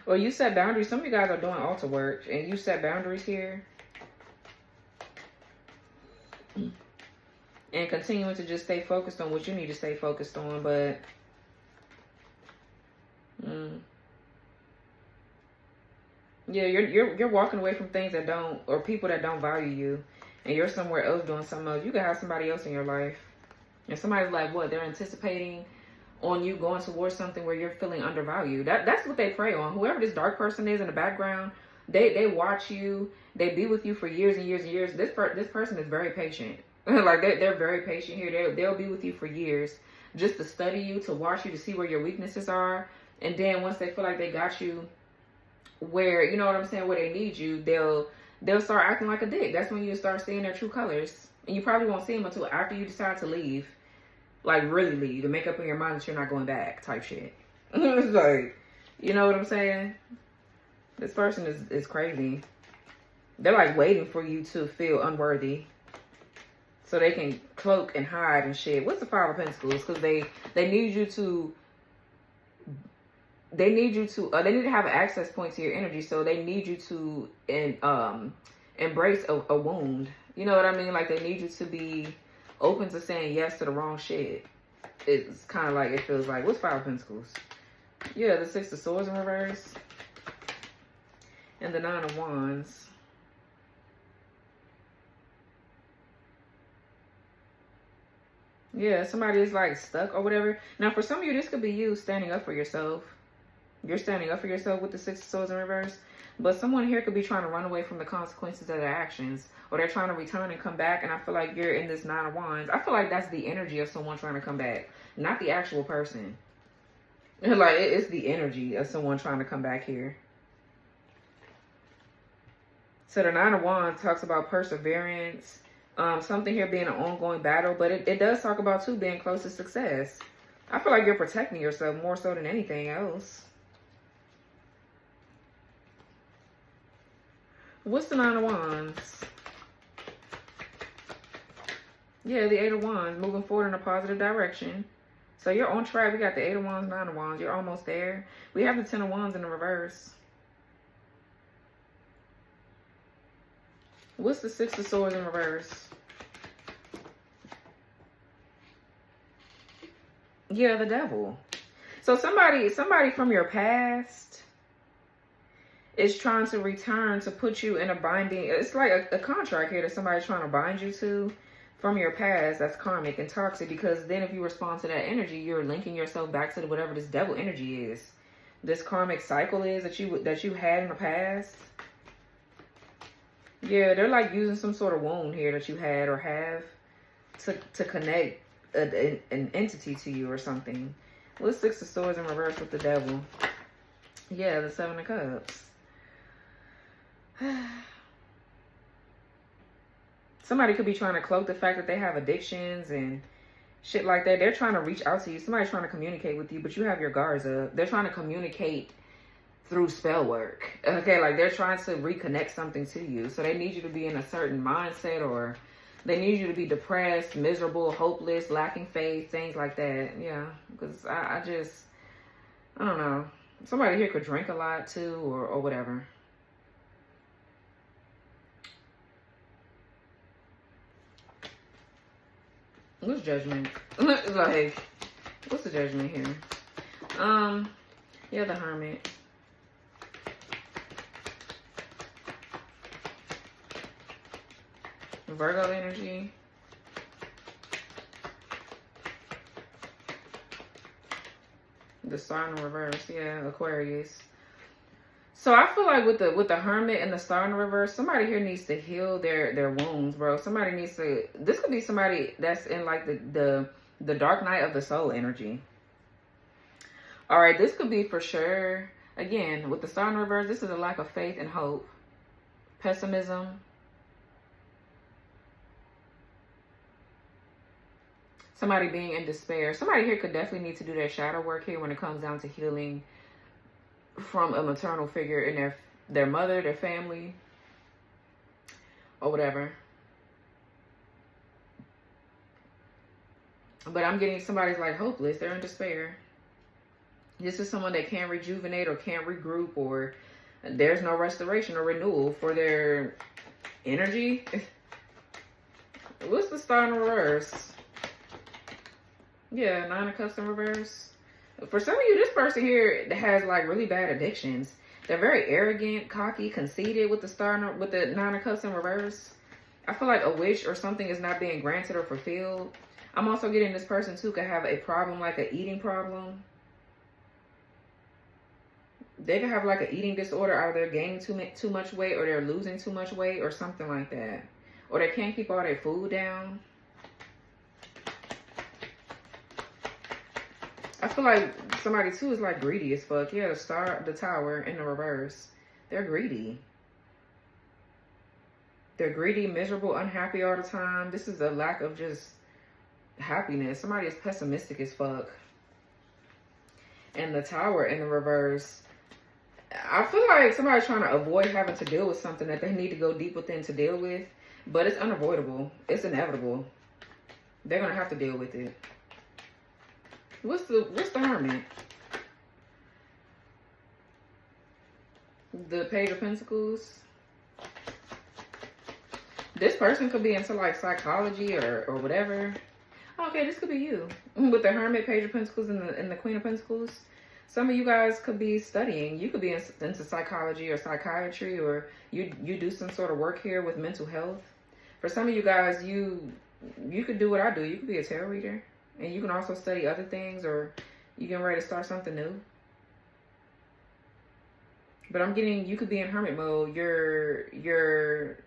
well, you set boundaries. Some of you guys are doing altar work, and you set boundaries here. And continuing to just stay focused on what you need to stay focused on, but yeah, you're walking away from things that don't, or people that don't value you, and you're somewhere else doing something else. You could have somebody else in your life, and somebody's like, what? They're anticipating on you going towards something where you're feeling undervalued. That's what they prey on. Whoever this dark person is in the background, they watch you. They be with you for years and years and years. This person is very patient. Like, they're very patient here. They'll be with you for years just to study you, to watch you, to see where your weaknesses are. And then once they feel like they got you where, you know what I'm saying, where they need you, they'll start acting like a dick. That's when you start seeing their true colors. And you probably won't see them until after you decide to leave. Like, really leave, to make up in your mind that you're not going back type shit. It's like, you know what I'm saying? This person is crazy. They're like waiting for you to feel unworthy so they can cloak and hide and shit. What's the Five of Pentacles? Because they need you to, they need to have an access point to your energy, so they need you to embrace a wound. You know what I mean? Like, they need you to be open to saying yes to the wrong shit. It's kind of like, it feels like, what's Five of Pentacles? Yeah, the Six of Swords in reverse. And the Nine of Wands. Yeah, somebody is like stuck or whatever. Now, for some of you, this could be you standing up for yourself. You're standing up for yourself with the Six of Swords in reverse. But someone here could be trying to run away from the consequences of their actions. Or they're trying to return and come back. And I feel like you're in this Nine of Wands. I feel like that's the energy of someone trying to come back. Not the actual person. Like, it's the energy of someone trying to come back here. So the Nine of Wands talks about perseverance. Something here being an ongoing battle. But it does talk about, too, being close to success. I feel like you're protecting yourself more so than anything else. What's the Nine of Wands? Yeah, the Eight of Wands. Moving forward in a positive direction. So you're on track. We got the Eight of Wands, Nine of Wands. You're almost there. We have the Ten of Wands in the reverse. What's the Six of Swords in reverse? Yeah, the devil. So somebody from your past is trying to return to put you in a binding. It's like a contract here that somebody's trying to bind you to from your past. That's karmic and toxic, because then if you respond to that energy, you're linking yourself back to whatever this devil energy is. This karmic cycle is that you had in the past. Yeah, they're like using some sort of wound here that you had or have to connect an entity to you or something. What's Six of Swords in reverse with the devil? Yeah, the Seven of Cups. Somebody could be trying to cloak the fact that they have addictions and shit like that. They're trying to reach out to you. Somebody's trying to communicate with you, but you have your guards up. They're trying to communicate through spell work. Okay, like they're trying to reconnect something to you. So they need you to be in a certain mindset, or they need you to be depressed, miserable, hopeless, lacking faith, things like that. Yeah, because I don't know. Somebody here could drink a lot too, or whatever. What's judgment? Like, what's the judgment here? Yeah, the Hermit. Virgo energy. The Star in the reverse. Yeah, Aquarius. So I feel like with the Hermit and the Star in the reverse, somebody here needs to heal their wounds, bro. Somebody needs to. This could be somebody that's in like the dark night of the soul energy. All right, this could be for sure. Again, with the Star in the reverse, this is a lack of faith and hope, pessimism. Somebody being in despair. Somebody here could definitely need to do their shadow work here when it comes down to healing from a maternal figure in their mother, their family, or whatever. But I'm getting somebody's like hopeless. They're in despair. This is someone that can't rejuvenate or can't regroup, or there's no restoration or renewal for their energy. What's the Star in reverse? Yeah, Nine of Cups in reverse. For some of you, this person here has like really bad addictions. They're very arrogant, cocky, conceited with with the Nine of Cups in reverse. I feel like a wish or something is not being granted or fulfilled. I'm also getting this person too could have a problem, like an eating problem. They could have like an eating disorder. Either they're gaining too much weight, or they're losing too much weight, or something like that. Or they can't keep all their food down. I feel like somebody too is like greedy as fuck. Yeah, the Tower in the reverse. They're greedy. They're greedy, miserable, unhappy all the time. This is a lack of just happiness. Somebody is pessimistic as fuck. And the Tower in the reverse. I feel like somebody's trying to avoid having to deal with something that they need to go deep within to deal with. But it's unavoidable. It's inevitable. They're going to have to deal with it. What's the Hermit? The Page of Pentacles. This person could be into like psychology or whatever. Okay, this could be you. With the Hermit, Page of Pentacles, and the Queen of Pentacles. Some of you guys could be studying. You could be into psychology or psychiatry, or you do some sort of work here with mental health. For some of you guys, you could do what I do. You could be a tarot reader. And you can also study other things, or you can ready to start something new. But I'm getting, you could be in hermit mode. You're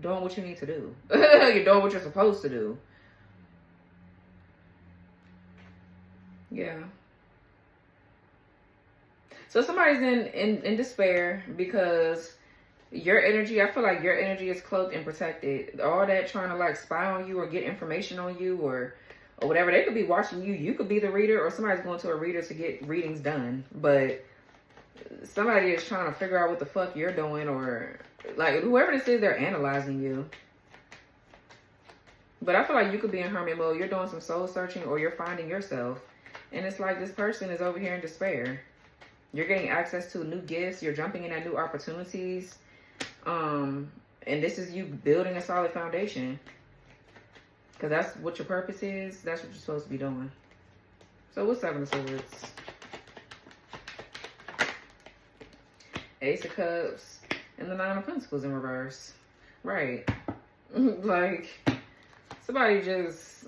doing what you need to do. You're doing what you're supposed to do. Yeah. So somebody's in despair because your energy, I feel like your energy is cloaked and protected. All that trying to like spy on you or get information on you or whatever. They could be watching you. You could be the reader, or somebody's going to a reader to get readings done. But somebody is trying to figure out what the fuck you're doing, or like whoever this is, they're analyzing you. But I feel like you could be in hermit mode. You're doing some soul searching, or you're finding yourself. And it's like this person is over here in despair. You're getting access to new gifts. You're jumping in at new opportunities. And this is you building a solid foundation. Because that's what your purpose is. That's what you're supposed to be doing. So what's Seven of Swords? Ace of Cups and the Nine of Pentacles in reverse. Right. Like, somebody just...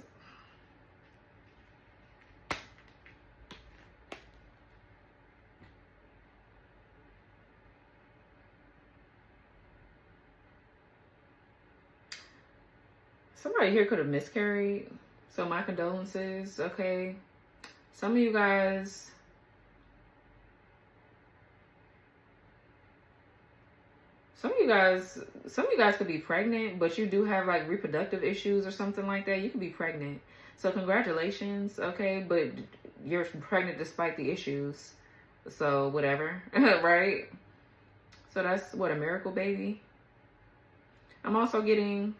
Somebody here could have miscarried. So my condolences, okay? Some of you guys... Some of you guys could be pregnant, but you do have like reproductive issues or something like that. You could be pregnant. So congratulations, okay? But you're pregnant despite the issues. So whatever, right? So that's what, a miracle baby? I'm also getting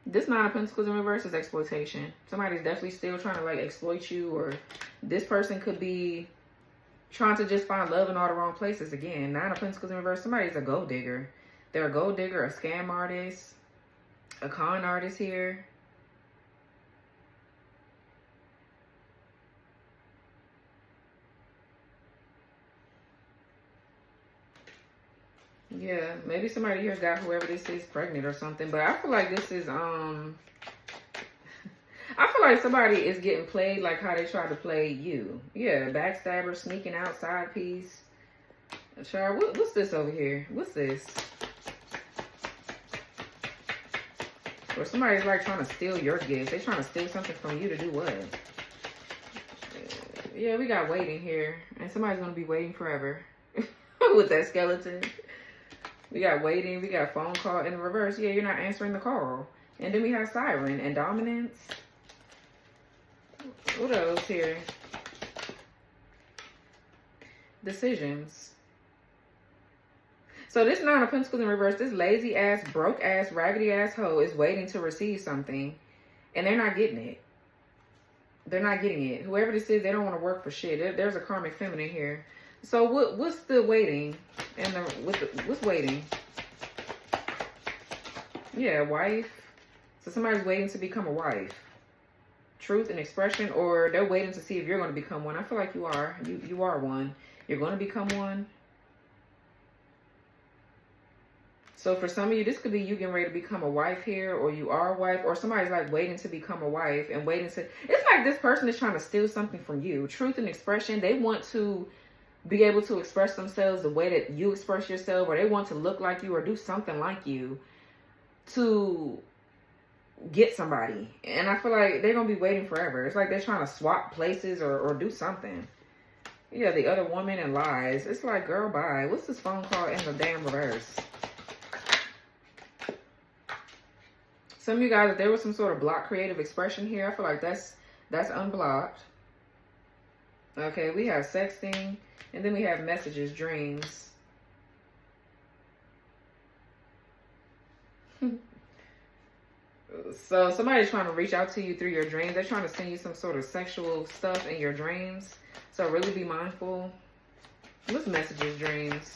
this Nine of Pentacles in reverse is exploitation. Somebody's definitely still trying to like exploit you, or this person could be trying to just find love in all the wrong places. Again, Nine of Pentacles in reverse, somebody's a gold digger. They're a gold digger, a scam artist, a con artist here. Yeah, maybe somebody here got whoever this is pregnant or something. But I feel like this is, I feel like somebody is getting played like how they tried to play you. Yeah, backstabber, sneaking outside piece. Child, what's this over here? What's this? Or somebody's like trying to steal your gifts. They're trying to steal something from you to do what? Yeah, we got waiting here. And somebody's going to be waiting forever with that skeleton. We got waiting. We got phone call in reverse. Yeah, you're not answering the call. And then we have siren and dominance. What else here? Decisions. So this Nine of Pentacles in reverse, this lazy ass, broke ass, raggedy ass hoe is waiting to receive something. And they're not getting it. They're not getting it. Whoever this is, they don't want to work for shit. There's a karmic feminine here. So what's the waiting? And what's waiting? Yeah, wife. So somebody's waiting to become a wife. Truth and expression, or they're waiting to see if you're going to become one. I feel like you are. You are one. You're going to become one. So for some of you, this could be you getting ready to become a wife here, or you are a wife, or somebody's like waiting to become a wife and waiting to... It's like this person is trying to steal something from you. Truth and expression. They want to be able to express themselves the way that you express yourself, or they want to look like you or do something like you to get somebody. And I feel like they're going to be waiting forever. It's like they're trying to swap places or do something. Yeah, the other woman and lies. It's like, girl, bye. What's this phone call in the damn reverse? Some of you guys, if there was some sort of blocked creative expression here, I feel like that's unblocked. Okay, we have sexting, and then we have messages, dreams. So somebody's trying to reach out to you through your dreams. They're trying to send you some sort of sexual stuff in your dreams. So really be mindful. What's messages, dreams?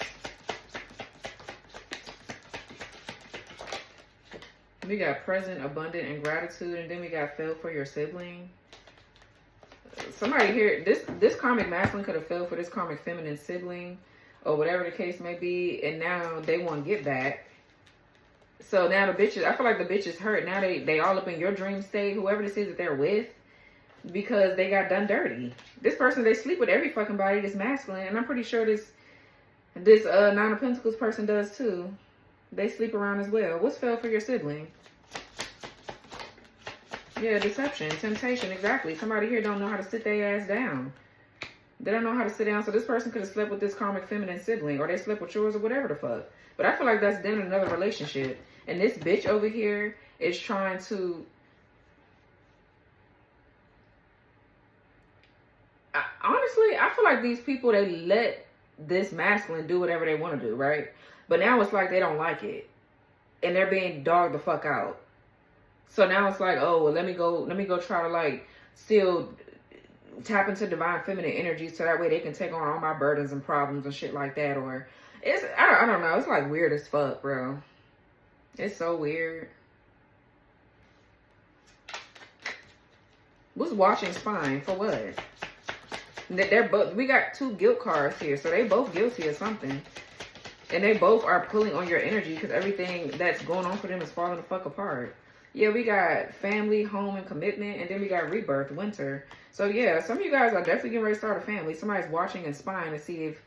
We got present, abundant, and gratitude. And then we got fell for your sibling. Somebody here, this karmic masculine could have fell for this karmic feminine sibling, or whatever the case may be. And now they want to get back. So now the bitches, I feel like the bitch is hurt. Now they all up in your dream state, whoever this is that they're with, because they got done dirty. This person, they sleep with every fucking body, this masculine. And I'm pretty sure this Nine of Pentacles person does too. They sleep around as well. What's fell for your sibling? Yeah, deception, temptation, exactly. Somebody here don't know how to sit their ass down. They don't know how to sit down. So this person could have slept with this karmic feminine sibling, or they slept with yours, or whatever the fuck. But I feel like that's then another relationship. And this bitch over here is trying to... honestly, I feel like these people, they let this masculine do whatever they want to do, right? But now it's like they don't like it. And they're being dogged the fuck out. So now it's like, oh, well, let me go try to like still tap into divine feminine energy, so that way they can take on all my burdens and problems and shit like that. Or it's, I don't know. It's like weird as fuck, bro. It's so weird. What's watching spine for what? They're both, we got 2 guilt cards here, so they both guilty of something. And they both are pulling on your energy because everything that's going on for them is falling the fuck apart. Yeah, we got family, home, and commitment. And then we got rebirth, winter. So yeah, some of you guys are definitely getting ready to start a family. Somebody's watching and spying to see if,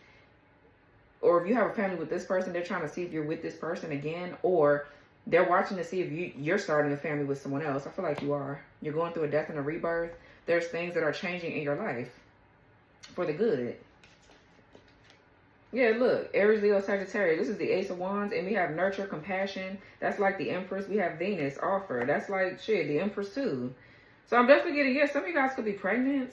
or if you have a family with this person, they're trying to see if you're with this person again. Or they're watching to see if you're starting a family with someone else. I feel like you are. You're going through a death and a rebirth. There's things that are changing in your life for the good. Yeah, look, Aries, Leo, Sagittarius. This is the Ace of Wands, and we have nurture, compassion. That's like the Empress. We have Venus, offer. That's like, shit, the Empress too. So I'm definitely getting, yeah, some of you guys could be pregnant.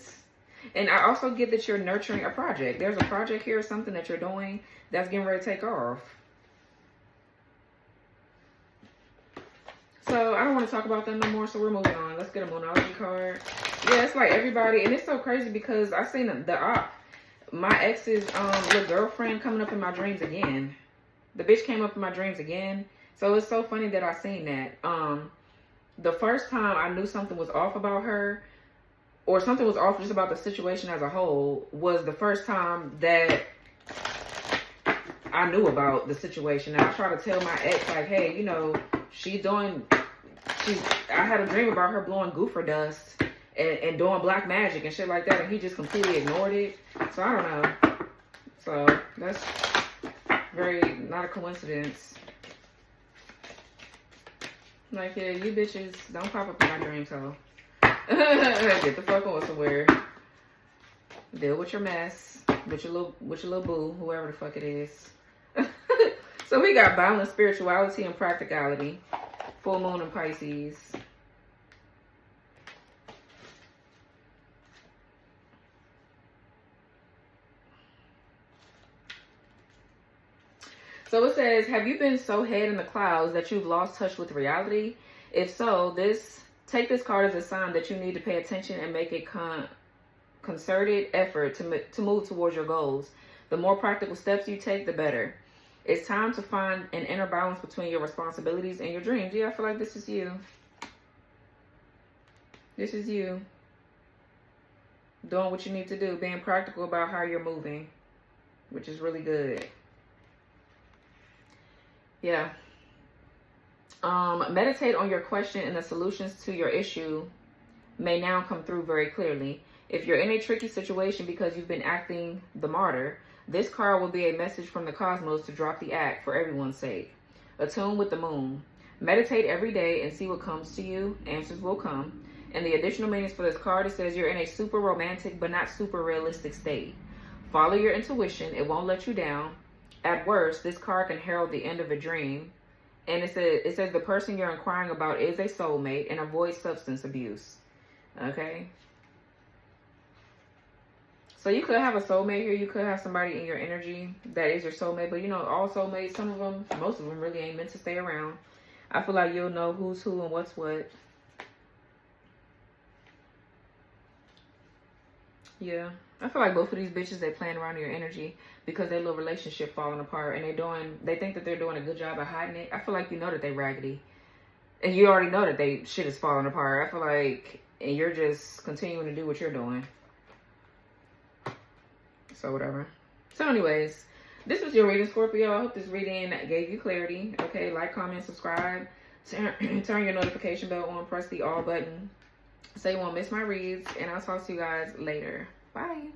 And I also get that you're nurturing a project. There's a project here, something that you're doing that's getting ready to take off. So I don't want to talk about them no more, so we're moving on. Let's get a Moonology card. Yeah, it's like everybody, and it's so crazy because I seen my ex's little girlfriend coming up in my dreams again. The bitch came up in my dreams again. So it's so funny that I seen that. The first time I knew something was off about her, or something was off just about the situation as a whole, was the first time that I knew about the situation. And I try to tell my ex, like, hey, you know, I had a dream about her blowing goofer dust and doing black magic and shit like that, and he just completely ignored it. So I don't know. So that's not a coincidence. Like, yeah, you bitches don't pop up in my dreams, ho. Get the fuck on somewhere. Deal with your mess, with your little boo, whoever the fuck it is. So we got balance, spirituality, and practicality. Full moon in Pisces. So it says, have you been so head in the clouds that you've lost touch with reality? If so, take this card as a sign that you need to pay attention and make a concerted effort to move towards your goals. The more practical steps you take, the better. It's time to find an inner balance between your responsibilities and your dreams. Yeah, I feel like this is you. This is you. Doing what you need to do. Being practical about how you're moving. Which is really good. Yeah. Meditate on your question, and the solutions to your issue may now come through very clearly. If you're in a tricky situation because you've been acting the martyr, this card will be a message from the cosmos to drop the act for everyone's sake. Attune with the moon. Meditate every day and see what comes to you. Answers will come. And the additional meanings for this card, it says you're in a super romantic but not super realistic state. Follow your intuition. It won't let you down. At worst, this card can herald the end of a dream. And it says the person you're inquiring about is a soulmate, and avoid substance abuse. Okay? So you could have a soulmate here. You could have somebody in your energy that is your soulmate. But you know, all soulmates, most of them really ain't meant to stay around. I feel like you'll know who's who and what's what. Yeah. I feel like both of these bitches, they playing around in your energy because their little relationship falling apart, and they think that they're doing a good job of hiding it. I feel like you know that they raggedy. And you already know that shit is falling apart. I feel like, and you're just continuing to do what you're doing. So whatever. So anyways, this was your reading, Scorpio. I hope this reading gave you clarity. Okay, like, comment, subscribe. Turn your notification bell on. Press the all button so you won't miss my reads. And I'll talk to you guys later. Bye.